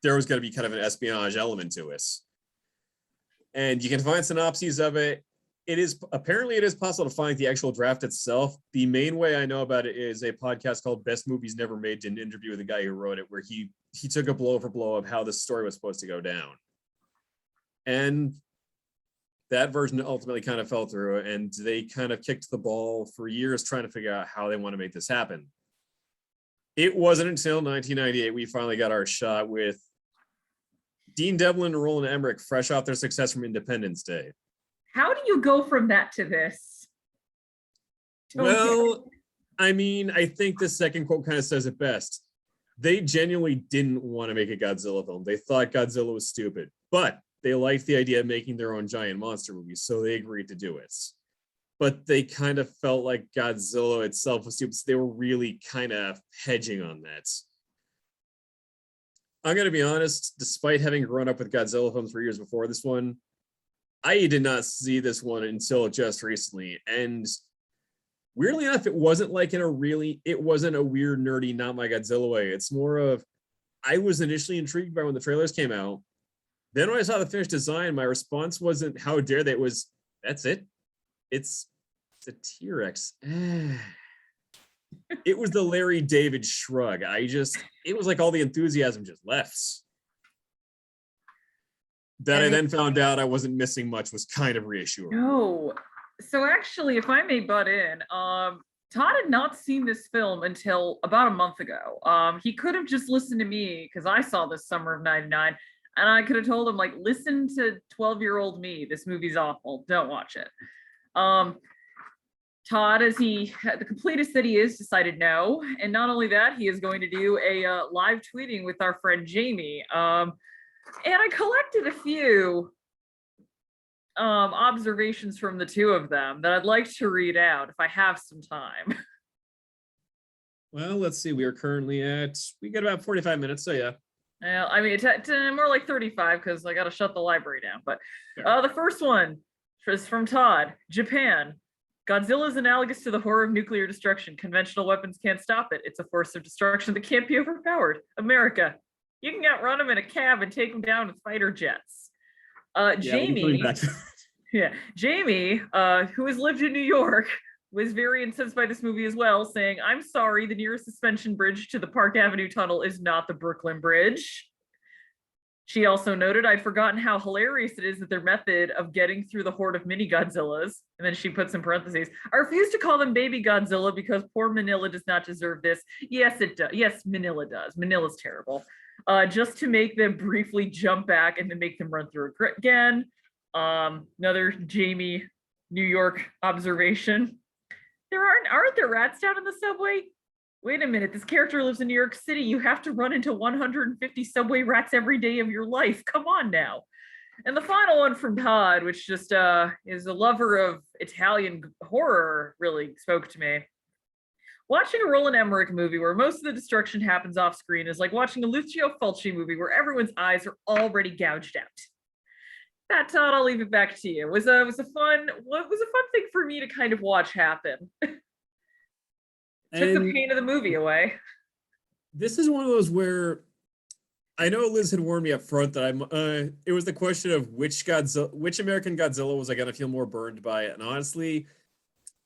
kind of an espionage element to it. And you can find synopses of it. It is possible to find the actual draft itself. The main way I know about it is a podcast called Best Movies Never Made, did an interview with the guy who wrote it, where he took a blow for blow of how the story was supposed to go down. And that version ultimately kind of fell through, and they kind of kicked the ball for years trying to figure out how they want to make this happen. It wasn't until 1998 we finally got our shot with Dean Devlin and Roland Emmerich, fresh off their success from Independence Day. How do you go from that to this? Well, I think the second quote kind of says it best. they genuinely didn't want to make a Godzilla film. They thought Godzilla was stupid, but they liked the idea of making their own giant monster movie, so they agreed to do it. But they kind of felt like Godzilla itself was stupid, so they were really kind of hedging on that. I'm going to be honest, despite having grown up with Godzilla films for years before this one, I did not see this one until just recently. And weirdly enough, it wasn't like it wasn't a weird, nerdy, not my Godzilla way. It's more of, I was initially intrigued by when the trailers came out. Then when I saw the finished design, my response wasn't, how dare they? It was, that's it. It's a T-Rex. It was the Larry David shrug. It was like all the enthusiasm just left. That I then found out I wasn't missing much was kind of reassuring. No. So actually, if I may butt in, Todd had not seen this film until about a month ago. He could have just listened to me because I saw this summer of '99, and I could have told him, like, listen to 12-year-old me. This movie's awful. Don't watch it. Todd, as the completest that he is, decided no. And not only that, he is going to do a live tweeting with our friend Jamie. And I collected a few observations from the two of them that I'd like to read out if I have some time. Well, let's see. We got about 45 minutes, so yeah. I mean, more like 35 because I got to shut the library down. But the first one is from Todd. Japan. Godzilla is analogous to the horror of nuclear destruction. Conventional weapons can't stop it. It's a force of destruction that can't be overpowered. America. You can outrun them in a cab and take them down with fighter jets. Jamie, Jamie, who has lived in New York, was very incensed by this movie as well, saying, I'm sorry, the nearest suspension bridge to the Park Avenue Tunnel is not the Brooklyn Bridge. She also noted, I'd forgotten how hilarious it is that their method of getting through the horde of mini Godzillas, and then she puts in parentheses, I refuse to call them baby Godzilla because poor Manila does not deserve this. Yes, it does. Yes, Manila does. Manila's terrible. Just to make them briefly jump back and then make them run through it again. Another Jamie, New York observation. Aren't there rats down in the subway? Wait a minute, this character lives in New York City. You have to run into 150 subway rats every day of your life. Come on now. And the final one from Todd, which just is a lover of Italian horror, really spoke to me. Watching a Roland Emmerich movie where most of the destruction happens off screen is like watching a Lucio Fulci movie where everyone's eyes are already gouged out. That, Todd, I'll leave it back to you. It was a fun thing for me to kind of watch happen. Took the pain of the movie away. This is one of those where I know Liz had warned me up front that it was the question of which American Godzilla was I going to feel more burned by it. And honestly,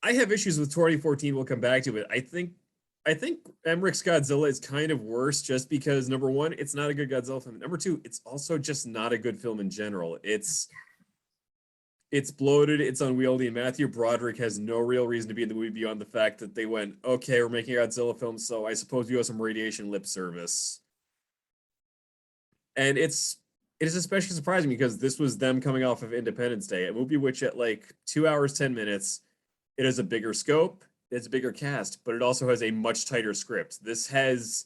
I have issues with 2014 we'll come back to it. I think Emmerich's Godzilla is kind of worse just because, number one, it's not a good Godzilla film. Number two, it's also just not a good film in general. It's bloated, it's unwieldy, and Matthew Broderick has no real reason to be in the movie beyond the fact that they went, okay, we're making a Godzilla film, so I suppose you have some radiation lip service. And it is especially surprising because this was them coming off of Independence Day, a movie which at like 2 hours, 10 minutes, it has a bigger scope, it's a bigger cast, but it also has a much tighter script. This has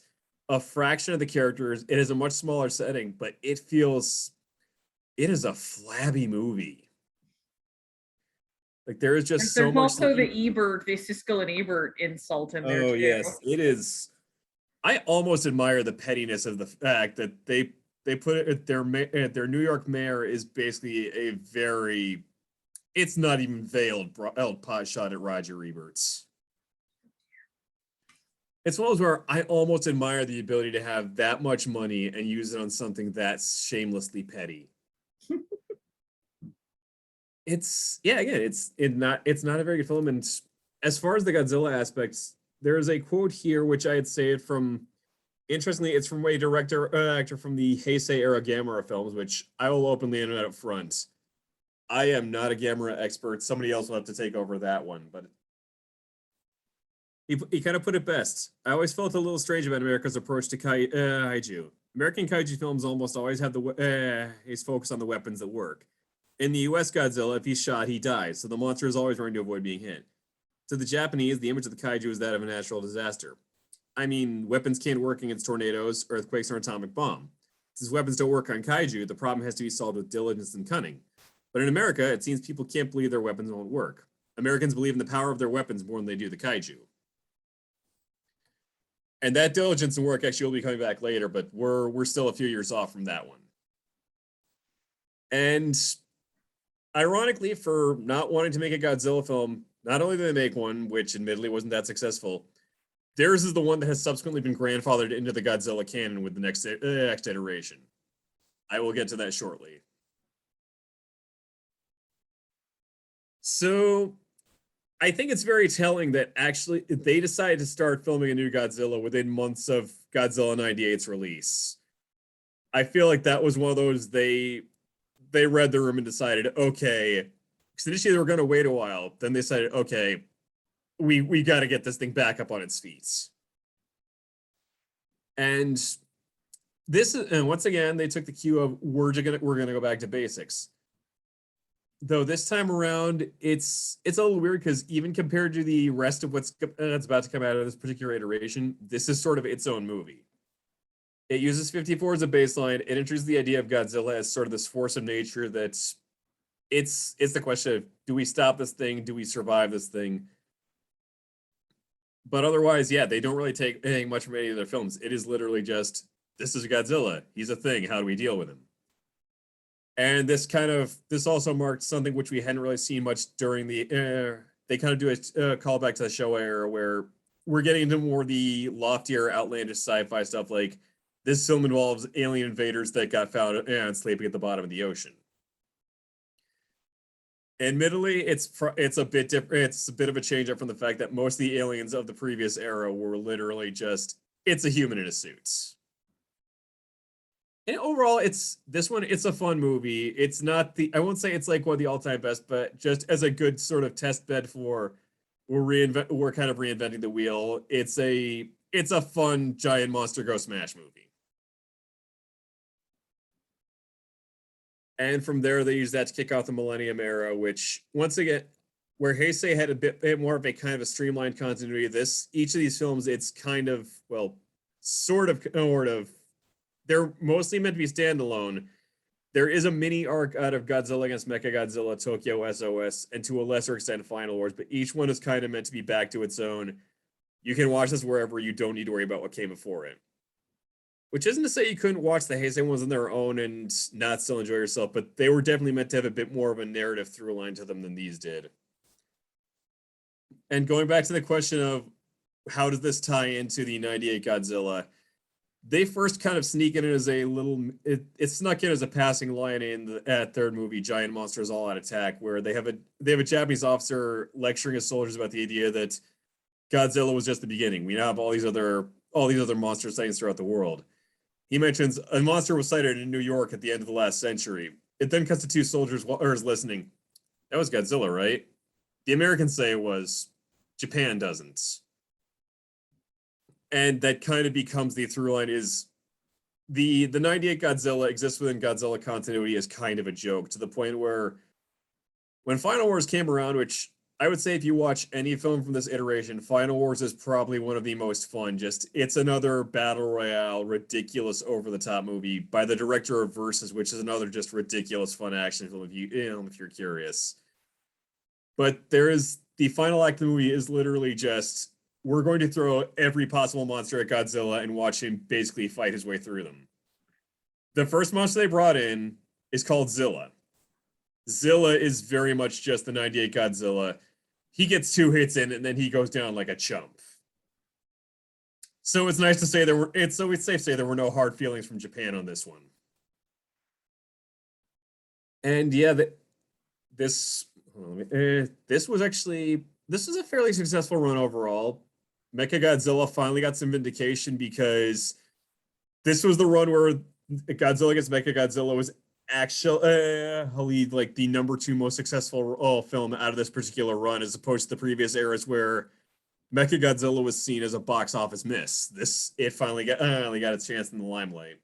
a fraction of the characters, it has a much smaller setting, but it is a flabby movie. Like there is just so much. There's also the Siskel and Ebert insult in there. Oh too. yes, it is. I almost admire the pettiness of the fact that they put it their New York mayor is basically a very, it's not even veiled pot shot at Roger Ebert's. It's one of those where I almost admire the ability to have that much money and use it on something that's shamelessly petty. It's not a very good film. And as far as the Godzilla aspects, there is a quote here which I had saved from, interestingly, it's from a actor from the Heisei era Gamera films, which I will openly admit up front. I am not a Gamera expert. Somebody else will have to take over that one, but he kind of put it best. I always felt a little strange about America's approach to kaiju. American kaiju films almost always have his focus on the weapons that work. In the US Godzilla, if he's shot, he dies, so the monster is always trying to avoid being hit. To the Japanese, the image of the kaiju is that of a natural disaster. I mean, weapons can't work against tornadoes, earthquakes, or atomic bomb. Since weapons don't work on kaiju, the problem has to be solved with diligence and cunning. But in America, it seems people can't believe their weapons won't work. Americans believe in the power of their weapons more than they do the kaiju. And that diligence and work actually will be coming back later, but we're still a few years off from that one. And ironically, for not wanting to make a Godzilla film, not only did they make one, which admittedly wasn't that successful, theirs is the one that has subsequently been grandfathered into the Godzilla canon with the next iteration. I will get to that shortly. So I think it's very telling that actually they decided to start filming a new Godzilla within months of Godzilla 98's release. I feel like that was one of those they read the room and decided, okay, because initially they were going to wait a while. Then they decided, okay, we got to get this thing back up on its feet. And this is, and once again, they took the cue of we're gonna go back to basics. Though this time around, it's a little weird because even compared to the rest of what's about to come out of this particular iteration, this is sort of its own movie. It uses 54 as a baseline. It introduces the idea of Godzilla as sort of this force of nature that's it's the question of, do we stop this thing? Do we survive this thing? But otherwise, yeah, they don't really take anything much from any of their films. It is literally just, this is Godzilla. He's a thing. How do we deal with him? And this also marked something which we hadn't really seen much during the, they kind of do a callback to the Showa era where we're getting into more the loftier, outlandish sci-fi stuff. Like this film involves alien invaders that got found and sleeping at the bottom of the ocean. Admittedly, it's a bit different. It's a bit of a change up from the fact that most of the aliens of the previous era were literally just, it's a human in a suit. And overall, it's a fun movie. It's not I won't say it's like one of the all-time best, but just as a good sort of test bed for we're kind of reinventing the wheel. It's a fun giant monster go smash movie. And from there, they used that to kick off the Millennium Era, which once again, where Heisei had a bit more of a kind of a streamlined continuity. Each of these films, it's kind of, well, sort of, they're mostly meant to be standalone. There is a mini arc out of Godzilla against Mechagodzilla, Tokyo SOS, and to a lesser extent Final Wars, but each one is kind of meant to be back to its own. You can watch this wherever. You don't need to worry about what came before it. Which isn't to say you couldn't watch the Heisei ones on their own and not still enjoy yourself, but they were definitely meant to have a bit more of a narrative through line to them than these did. And going back to the question of how does this tie into the 98 Godzilla, they first kind of sneak in as a little, it snuck in as a passing line in the third movie, Giant Monsters All Out Attack, where they have a Japanese officer lecturing his soldiers about the idea that Godzilla was just the beginning. We now have all these other monster sightings throughout the world. He mentions a monster was sighted in New York at the end of the last century. It then cuts to two soldiers listening. That was Godzilla, right? The Americans say it was. Japan doesn't. And that kind of becomes the through line is the 98 Godzilla exists within Godzilla continuity as kind of a joke to the point where when Final Wars came around, which I would say if you watch any film from this iteration, Final Wars is probably one of the most fun. It's another battle royale, ridiculous over-the-top movie by the director of Versus, which is another just ridiculous fun action film if you're curious. But the final act of the movie is literally just, we're going to throw every possible monster at Godzilla and watch him basically fight his way through them. The first monster they brought in is called Zilla. Zilla is very much just the 98 Godzilla. He gets 2 hits in and then he goes down like a chump. So it's nice to say it's safe to say there were no hard feelings from Japan on this one. And yeah, this was a fairly successful run overall. Mechagodzilla finally got some vindication because this was the run where Godzilla against Mechagodzilla was actually like the number 2 most successful film out of this particular run, as opposed to the previous eras where Mechagodzilla was seen as a box office miss. It finally got its chance in the limelight,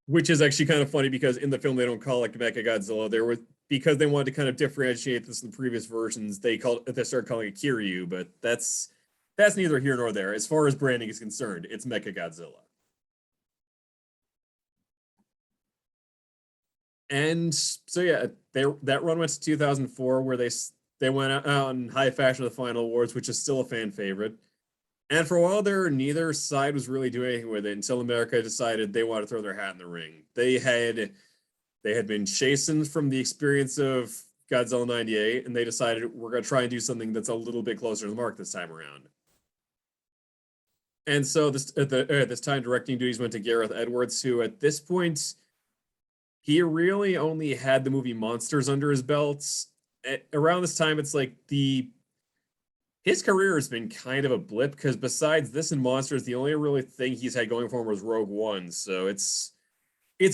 which is actually kind of funny because in the film they don't call it Mechagodzilla. Because they wanted to kind of differentiate this in the previous versions, they started calling it Kiryu, but that's that's neither here nor there. As far as branding is concerned, it's Mecha Godzilla. And so yeah, that run went to 2004, where they went out in high fashion with the Final Awards, which is still a fan favorite. And for a while there, neither side was really doing anything with it until America decided they wanted to throw their hat in the ring. They had been chastened from the experience of Godzilla 98, and they decided we're going to try and do something that's a little bit closer to the mark this time around. And so at this time, directing duties went to Gareth Edwards, who at this point, he really only had the movie Monsters under his belt. Around this time, it's like his career has been kind of a blip, because besides this and Monsters, the only really thing he's had going for him was Rogue One. So it's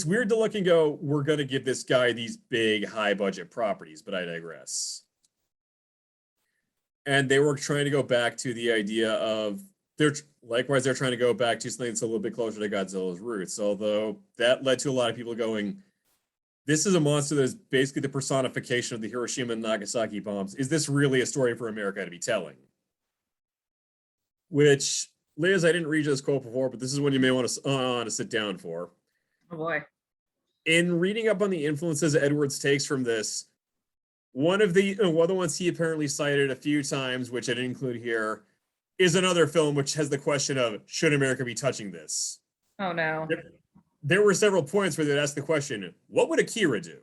weird to look and go, we're going to give this guy these big, high-budget properties, but I digress. And they were trying to go back to the idea of, they're trying to go back to something that's a little bit closer to Godzilla's roots, although that led to a lot of people going, this is a monster that is basically the personification of the Hiroshima and Nagasaki bombs. Is this really a story for America to be telling? Which, Liz, I didn't read you this quote before, but this is one you may want to sit down for. Oh boy. In reading up on the influences Edwards takes from this, one of the ones he apparently cited a few times, which I didn't include here, is another film which has the question of, should America be touching this? Oh no. There were several points where they'd ask the question, what would Akira do?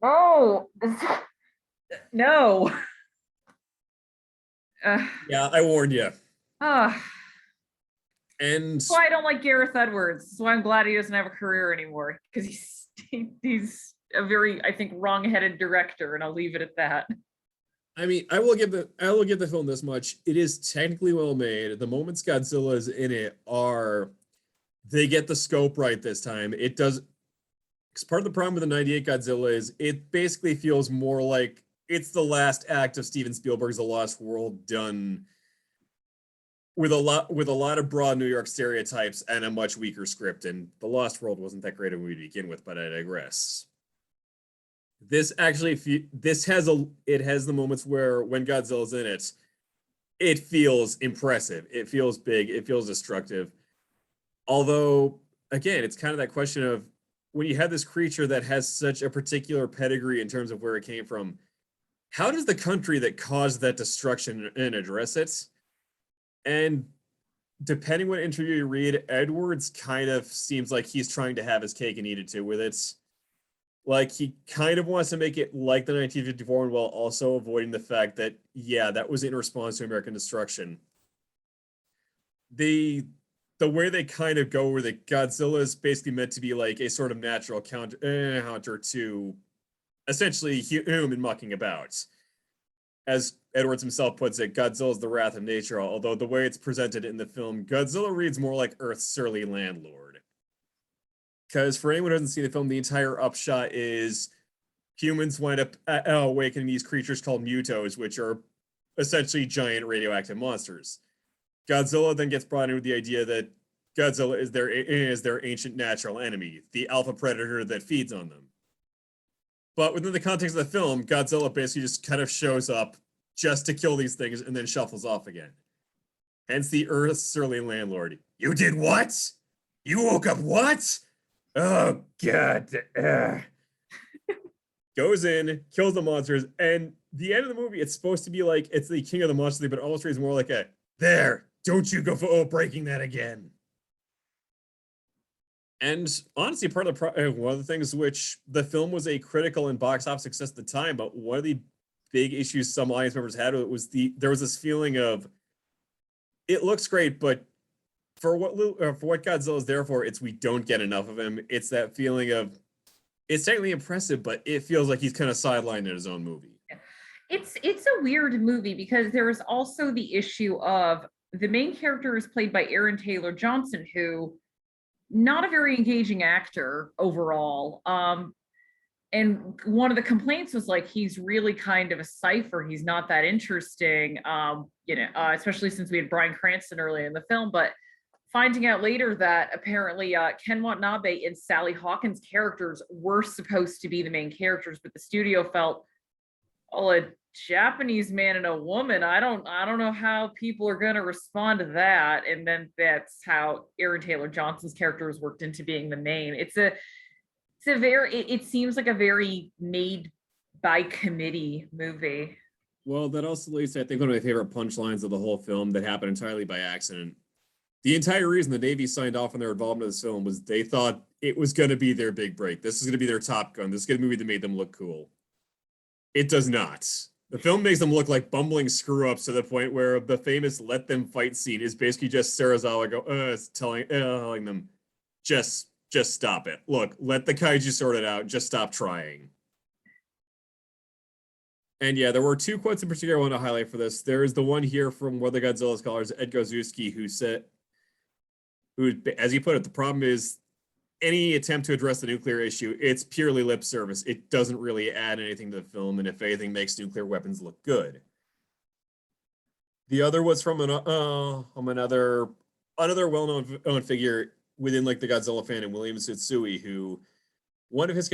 Oh, no. Yeah, I warned you. Ah. And That's why I don't like Gareth Edwards. That's why I'm glad he doesn't have a career anymore, because he's a very, I think, wrong-headed director, and I'll leave it at that. I mean, I will give the film this much. It is technically well made. The moments Godzilla is in it they get the scope right this time. It does, because part of the problem with the 98 Godzilla is it basically feels more like it's the last act of Steven Spielberg's The Lost World done with a lot of broad New York stereotypes and a much weaker script. And The Lost World wasn't that great a movie to begin with, but I digress. This has the moments where when Godzilla's in it, it feels impressive. It feels big. It feels destructive. Although, again, it's kind of that question of, when you have this creature that has such a particular pedigree in terms of where it came from, how does the country that caused that destruction and address it? And depending what interview you read, Edwards kind of seems like he's trying to have his cake and eat it too with it. Like, he kind of wants to make it like the 1954 one, while also avoiding the fact that, yeah, that was in response to American destruction. The way they kind of go with it, Godzilla is basically meant to be like a sort of natural counter to essentially human mucking about. As Edwards himself puts it, Godzilla is the wrath of nature, although the way it's presented in the film, Godzilla reads more like Earth's surly landlord. Because for anyone who hasn't seen the film, the entire upshot is humans wind up awakening these creatures called mutos, which are essentially giant radioactive monsters. Godzilla then gets brought in with the idea that Godzilla is their ancient natural enemy, the alpha predator that feeds on them. But within the context of the film, Godzilla basically just kind of shows up just to kill these things and then shuffles off again. Hence the Earth's surly landlord. You did what? You woke up what? Oh, God. Goes in, kills the monsters, and the end of the movie, it's supposed to be like it's the king of the monsters, but almost reads more like a, there, don't you go for breaking that again. And honestly, one of the things which the film was a critical and box office success at the time, but one of the big issues some audience members had with it was there was this feeling of, it looks great, but for what Godzilla is there for, we don't get enough of him. It's that feeling of, it's technically impressive, but it feels like he's kind of sidelined in his own movie. It's a weird movie because there is also the issue of the main character is played by Aaron Taylor Johnson, who not a very engaging actor overall. And one of the complaints was like, he's really kind of a cipher. He's not that interesting, especially since we had Bryan Cranston earlier in the film. But finding out later that apparently Ken Watanabe and Sally Hawkins' characters were supposed to be the main characters, but the studio felt, well, it Japanese man and a woman. I don't know how people are going to respond to that. And then that's how Aaron Taylor Johnson's character was worked into being the main. It's a very, it seems like a very made by committee movie. Well, that also leads to, I think, one of my favorite punchlines of the whole film that happened entirely by accident. The entire reason the Navy signed off on their involvement in this film was they thought it was going to be their big break. This is going to be their Top Gun. This is going to be a movie that made them look cool. It does not. The film makes them look like bumbling screw-ups to the point where the famous "let them fight" scene is basically just Serizawa telling them, just stop it. Look, let the kaiju sort it out. Just stop trying. And yeah, there were two quotes in particular I want to highlight for this. There is the one here from one of the Godzilla scholars, Ed Gozuski, who, as he put it, the problem is any attempt to address the nuclear issue, it's purely lip service. It doesn't really add anything to the film, and if anything, makes nuclear weapons look good. The other was from another well-known figure within like the Godzilla fandom, William Tsutsui, who one of his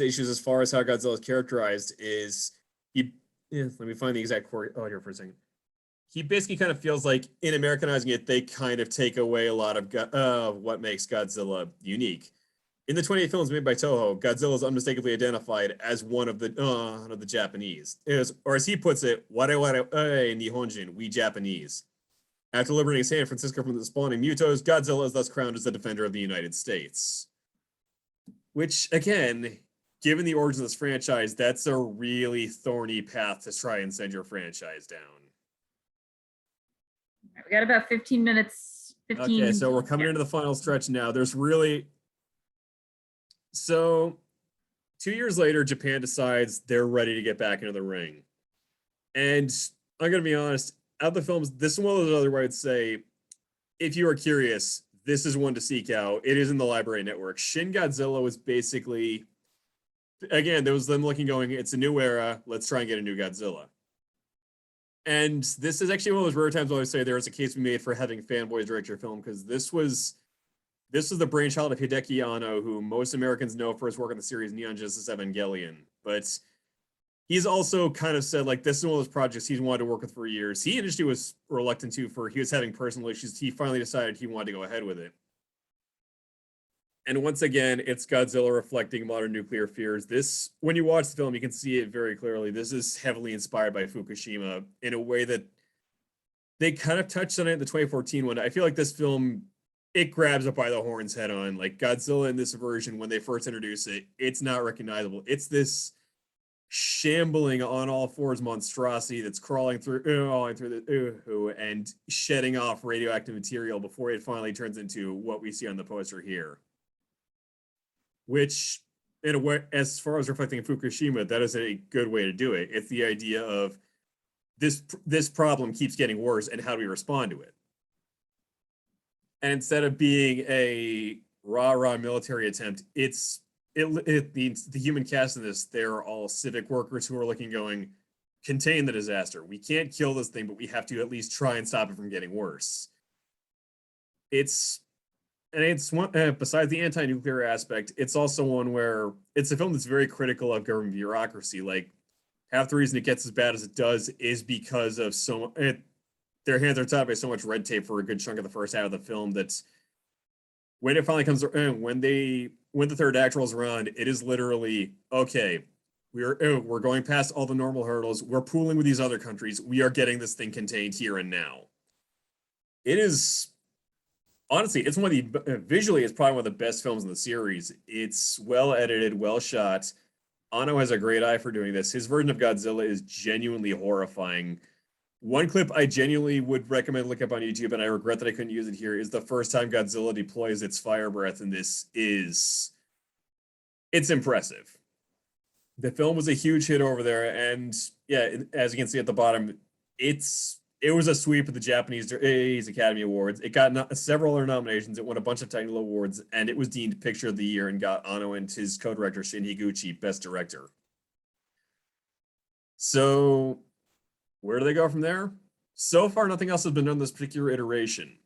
issues as far as how Godzilla is characterized is let me find the exact quote here for a second. He basically kind of feels like in Americanizing it, they kind of take away a lot of what makes Godzilla unique. In the 28 films made by Toho, Godzilla is unmistakably identified as one of the Japanese. Or as he puts it, ware Nihonjin, we Japanese. After liberating San Francisco from the spawning Mutos, Godzilla is thus crowned as the defender of the United States. Which, again, given the origins of this franchise, that's a really thorny path to try and send your franchise down. We got about 15 minutes. Okay, so we're coming into the final stretch now. So 2 years later, Japan decides they're ready to get back into the ring. And I'm going to be honest, out of the films, this is one of those other where I'd say, if you are curious, this is one to seek out. It is in the Library Network. Shin Godzilla was basically, again, there was them looking going, it's a new era, let's try and get a new Godzilla. And this is actually one of those rare times where I say there is a case to be made for having fanboys direct your film, because this was the brainchild of Hideki Anno, who most Americans know for his work on the series Neon Genesis Evangelion. But he's also kind of said, like, this is one of those projects he's wanted to work with for years. He initially was reluctant to, he was having personal issues. He finally decided he wanted to go ahead with it. And once again, it's Godzilla reflecting modern nuclear fears. This, when you watch the film, you can see it very clearly. This is heavily inspired by Fukushima in a way that they kind of touched on it in the 2014 one. I feel like this film, it grabs it by the horns head on. Like Godzilla in this version, when they first introduce it, it's not recognizable. It's this shambling on all fours monstrosity that's crawling through the and shedding off radioactive material before it finally turns into what we see on the poster here. Which, in a way, as far as reflecting Fukushima, that is a good way to do it. It's the idea of this problem keeps getting worse, and how do we respond to it? And instead of being a rah-rah military attempt, the human cast in this, they're all civic workers who are looking, going, contain the disaster. We can't kill this thing, but we have to at least try and stop it from getting worse. It's one, besides the anti-nuclear aspect, it's also one where it's a film that's very critical of government bureaucracy. Like, half the reason it gets as bad as it does is because of their hands are tied by so much red tape for a good chunk of the first half of the film that when it finally comes around, when the third act rolls around, it is literally, okay, we're going past all the normal hurdles. We're pooling with these other countries. We are getting this thing contained here and now. It is, honestly, it's visually, it's probably one of the best films in the series. It's well edited, well shot. Anno has a great eye for doing this. His version of Godzilla is genuinely horrifying. One clip I genuinely would recommend looking up on YouTube, and I regret that I couldn't use it here, is the first time Godzilla deploys its fire breath, and it's impressive. The film was a huge hit over there, and yeah, as you can see at the bottom, it was a sweep of the Japanese Academy Awards. It got several other nominations. It won a bunch of technical awards, and it was deemed Picture of the Year and got Anno and his co-director Shin Higuchi Best Director. So where do they go from there? So far, nothing else has been done in this particular iteration.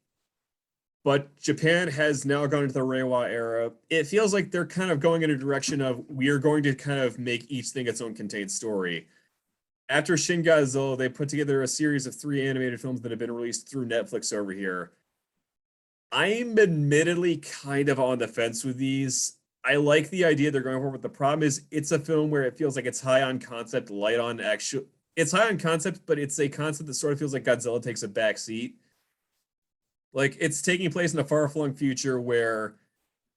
But Japan has now gone into the Reiwa era. It feels like they're kind of going in a direction of, we are going to kind of make each thing its own contained story. after Shin Godzilla, they put together a series of 3 animated films that have been released through Netflix over here. I'm admittedly kind of on the fence with these. I like the idea they're going for, but the problem is it's a film where it feels like it's high on concept, light on actual. It's high on concept, but it's a concept that sort of feels like Godzilla takes a back seat. Like it's taking place in a far-flung future where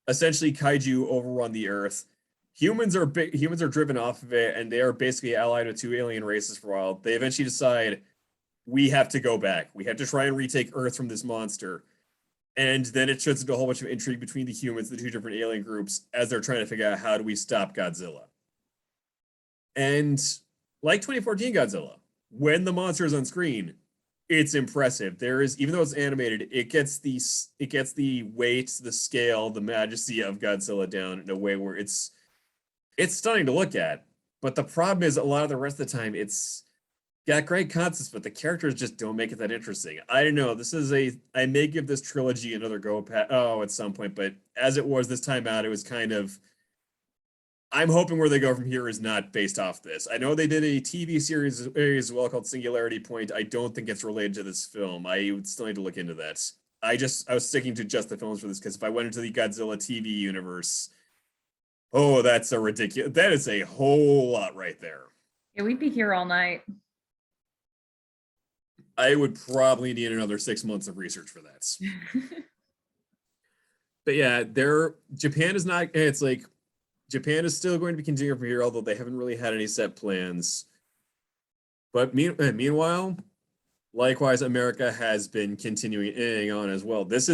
essentially kaiju overrun the Earth. Humans are driven off of it, and they are basically allied with 2 alien races for a while. They eventually decide we have to go back. We have to try and retake Earth from this monster. And then it turns into a whole bunch of intrigue between the humans, the 2 different alien groups, as they're trying to figure out how do we stop Godzilla. And like 2014 Godzilla, when the monster is on screen, it's impressive. There is, even though it's animated, it gets the weight, the scale, the majesty of Godzilla down in a way where it's stunning to look at. But the problem is a lot of the rest of the time it's got great concepts, but the characters just don't make it that interesting. I don't know. I may give this trilogy another go at some point, but as it was this time out, it was kind of, I'm hoping where they go from here is not based off this. I know they did a TV series as well called Singularity Point. I don't think it's related to this film. I would still need to look into that. I was sticking to just the films for this because if I went into the Godzilla TV universe, oh, that's a ridiculous, that is a whole lot right there. Yeah, we'd be here all night. I would probably need another 6 months of research for that. But yeah, Japan is not, it's like, Japan is still going to be continuing from here, although they haven't really had any set plans. But meanwhile, likewise, America has been continuing on as well. This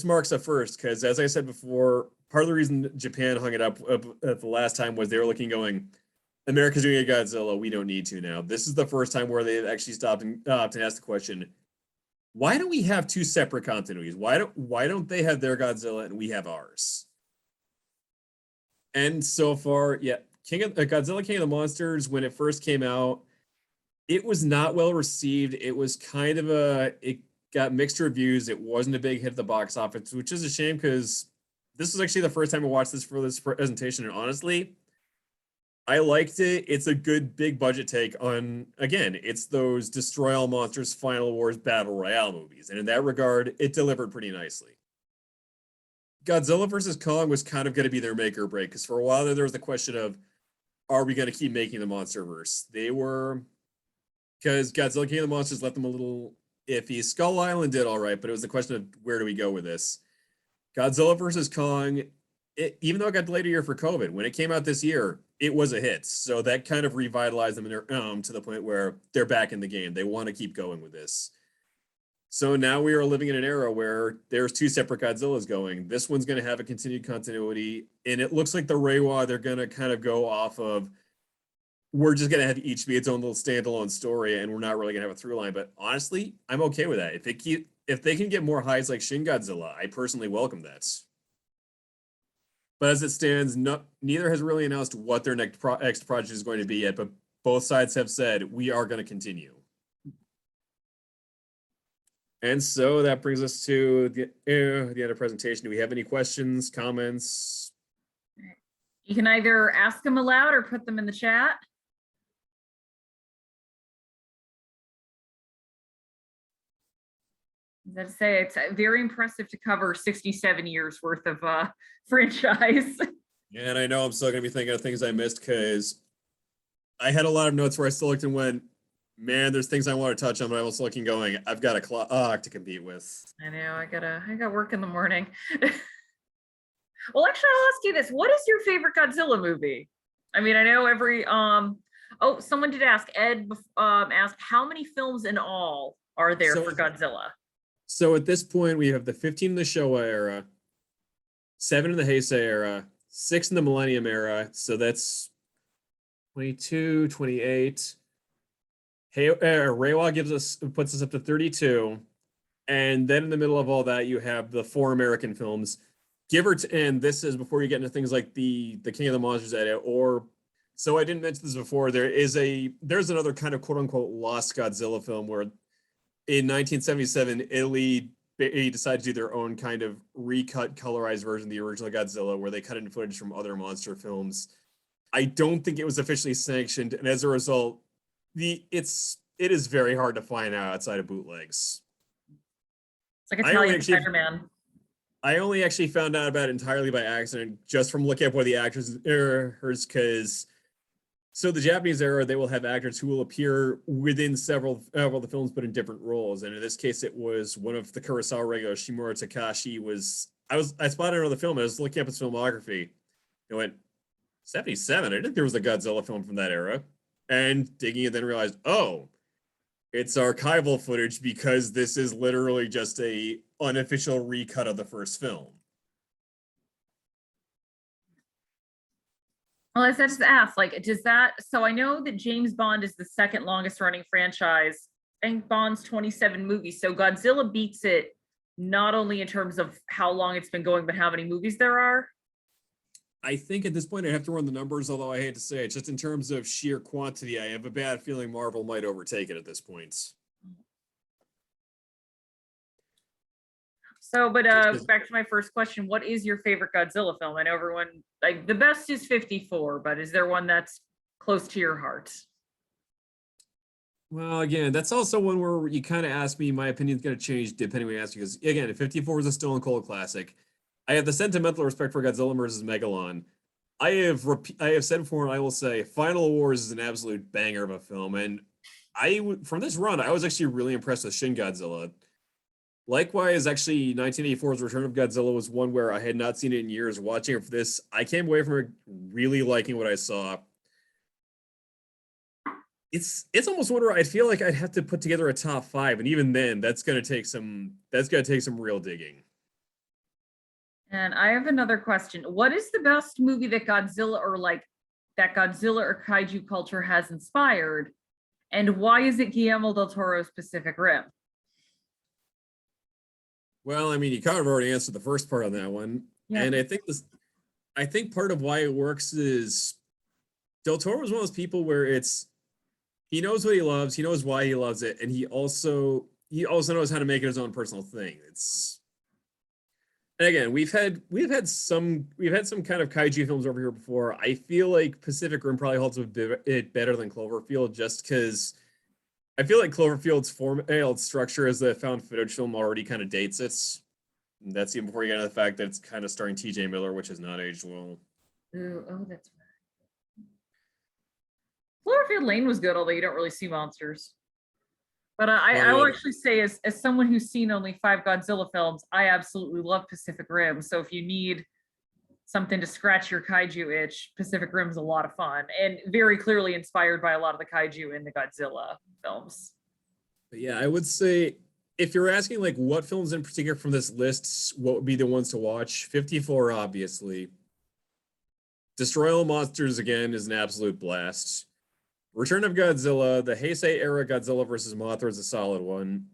marks a first, because as I said before, part of the reason Japan hung it up at the last time was they were looking going, America's doing a Godzilla, we don't need to now. This is the first time where they've actually stopped and asked the question, why don't we have 2 separate continuities? Why don't they have their Godzilla and we have ours? And so far, yeah, Godzilla King of the Monsters, when it first came out, it was not well received. It was kind of it got mixed reviews. It wasn't a big hit at the box office, which is a shame because this was actually the first time I watched this for this presentation. And honestly, I liked it. It's a good big budget take on, again, it's those Destroy All Monsters, Final Wars, Battle Royale movies. And in that regard, it delivered pretty nicely. Godzilla versus Kong was kind of going to be their make or break because for a while there was the question of, are we going to keep making the MonsterVerse? Because Godzilla King of the Monsters left them a little iffy. Skull Island did all right, but it was the question of where do we go with this? Godzilla versus Kong, even though it got delayed a year for COVID, when it came out this year, it was a hit. So that kind of revitalized them to the point where they're back in the game. They want to keep going with this. So now we are living in an era where there's 2 separate Godzillas going. This one's going to have a continued continuity. And it looks like the Reiwa, they're going to kind of go off of, we're just going to have each be its own little standalone story and we're not really going to have a through line. But honestly, I'm okay with that. If they can get more highs like Shin Godzilla, I personally welcome that. But as it stands, neither has really announced what their next project is going to be yet, but both sides have said, we are going to continue. And so that brings us to the end of the presentation. Do we have any questions, comments? You can either ask them aloud or put them in the chat. As I say, it's very impressive to cover 67 years worth of franchise. Yeah, and I know I'm still going to be thinking of things I missed because I had a lot of notes where I still looked and went, man, there's things I want to touch on, but I'm also looking going, I've got a clock to compete with. I know, I got work in the morning. Well, actually, I'll ask you this. What is your favorite Godzilla movie? I mean, I know someone did ask, Ed asked, how many films in all are there for Godzilla? So at this point, we have the 15 in the Showa era, 7 in the Heisei era, 6 in the Millennium era. So that's 22, 28. Reiwa puts us up to 32. And then in the middle of all that, you have the 4 American films. And this is before you get into things like the King of the Monsters edit, so I didn't mention this before, there's another kind of quote unquote lost Godzilla film where in 1977, Italy decided to do their own kind of recut, colorized version of the original Godzilla, where they cut in footage from other monster films. I don't think it was officially sanctioned, and as a result, it is very hard to find out outside of bootlegs. It's like I only Italian actually- Spider-Man. I only actually found out about it entirely by accident, just from looking up what the actors because so the Japanese era, they will have actors who will appear within several of the films, but in different roles. And in this case, it was one of the Kurosawa regulars, Shimura Takashi. I spotted another film. I was looking up his filmography. I went 77. I didn't think there was a Godzilla film from that era. And digging it, then realized, oh, it's archival footage because this is literally just a unofficial recut of the first film. Well, I was just asked, like, does that, so I know that James Bond is the second longest running franchise. I think Bond's 27 movies. So Godzilla beats it not only in terms of how long it's been going, but how many movies there are. I think at this point I have to run the numbers, although I hate to say it, just in terms of sheer quantity, I have a bad feeling Marvel might overtake it at this point. So, but Just- back to my first question, what is your favorite Godzilla film? I know everyone, like, the best is 54, but is there one that's close to your heart? Well, again, that's also one where you kind of ask me, my opinion's going to change depending on what you ask, because again, 54 is a Stone Cold classic. I have the sentimental respect for Godzilla versus Megalon. I have said before, and I will say, Final Wars is an absolute banger of a film, and from this run, I was actually really impressed with Shin Godzilla. Likewise, actually, 1984's Return of Godzilla was one where I had not seen it in years. Watching it for this, I came away from it really liking what I saw. It's almost one where I feel like I'd have to put together a top 5, and even then, that's gonna take some real digging. And I have another question. What is the best movie that Godzilla or Kaiju culture has inspired? And why is it Guillermo del Toro's Pacific Rim? Well, I mean, you kind of already answered the first part on that one. Yeah. And I think part of why it works is Del Toro is one of those people where he knows what he loves, he knows why he loves it, and he also knows how to make it his own personal thing. And again, we've had some kind of kaiju films over here before. I feel like Pacific Rim probably holds it better than Cloverfield, just because I feel like Cloverfield's structure as a found footage film already kind of dates it. And that's even before you get into the fact that it's kind of starring T.J. Miller, which has not aged well. Ooh, oh, that's right. Cloverfield Lane was good, although you don't really see monsters. But I will actually say, as someone who's seen only 5 Godzilla films, I absolutely love Pacific Rim. So if you need something to scratch your kaiju itch, Pacific Rim's a lot of fun and very clearly inspired by a lot of the kaiju in the Godzilla films. But yeah, I would say if you're asking like what films in particular from this list, what would be the ones to watch? 54, obviously. Destroy All Monsters again is an absolute blast. Return of Godzilla, the Heisei era Godzilla versus Mothra is a solid one.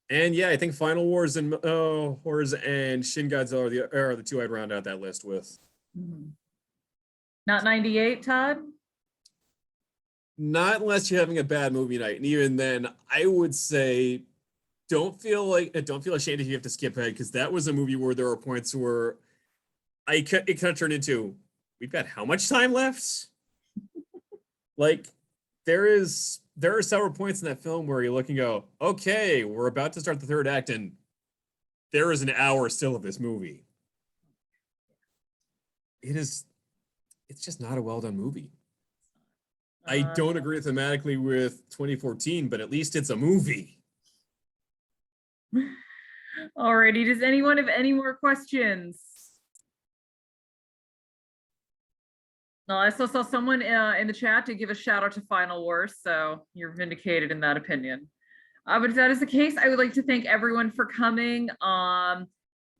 And yeah, I think Final Wars and Shin Godzilla are the 2 I'd round out that list with. Mm-hmm. Not 98, Todd? Not unless you're having a bad movie night. And even then, I would say don't feel ashamed if you have to skip ahead, because that was a movie where there were points where it kind of turned into, we've got how much time left? Like, there are several points in that film where you look and go, okay, we're about to start the 3rd act, and there is an hour still of this movie. It's just not a well-done movie. I don't agree thematically with 2014, but at least it's a movie. Alrighty, does anyone have any more questions? No, I also saw someone in the chat to give a shout out to Final Wars, so you're vindicated in that opinion. But if that is the case, I would like to thank everyone for coming.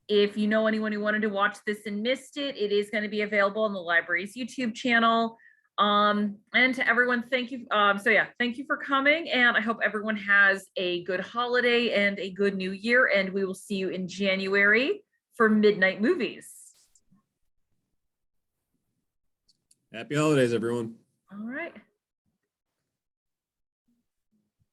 If you know anyone who wanted to watch this and missed it, it is going to be available on the library's YouTube channel. And to everyone, thank you. Thank you for coming, and I hope everyone has a good holiday and a good new year, and we will see you in January for Midnight Movies. Happy holidays, everyone. All right.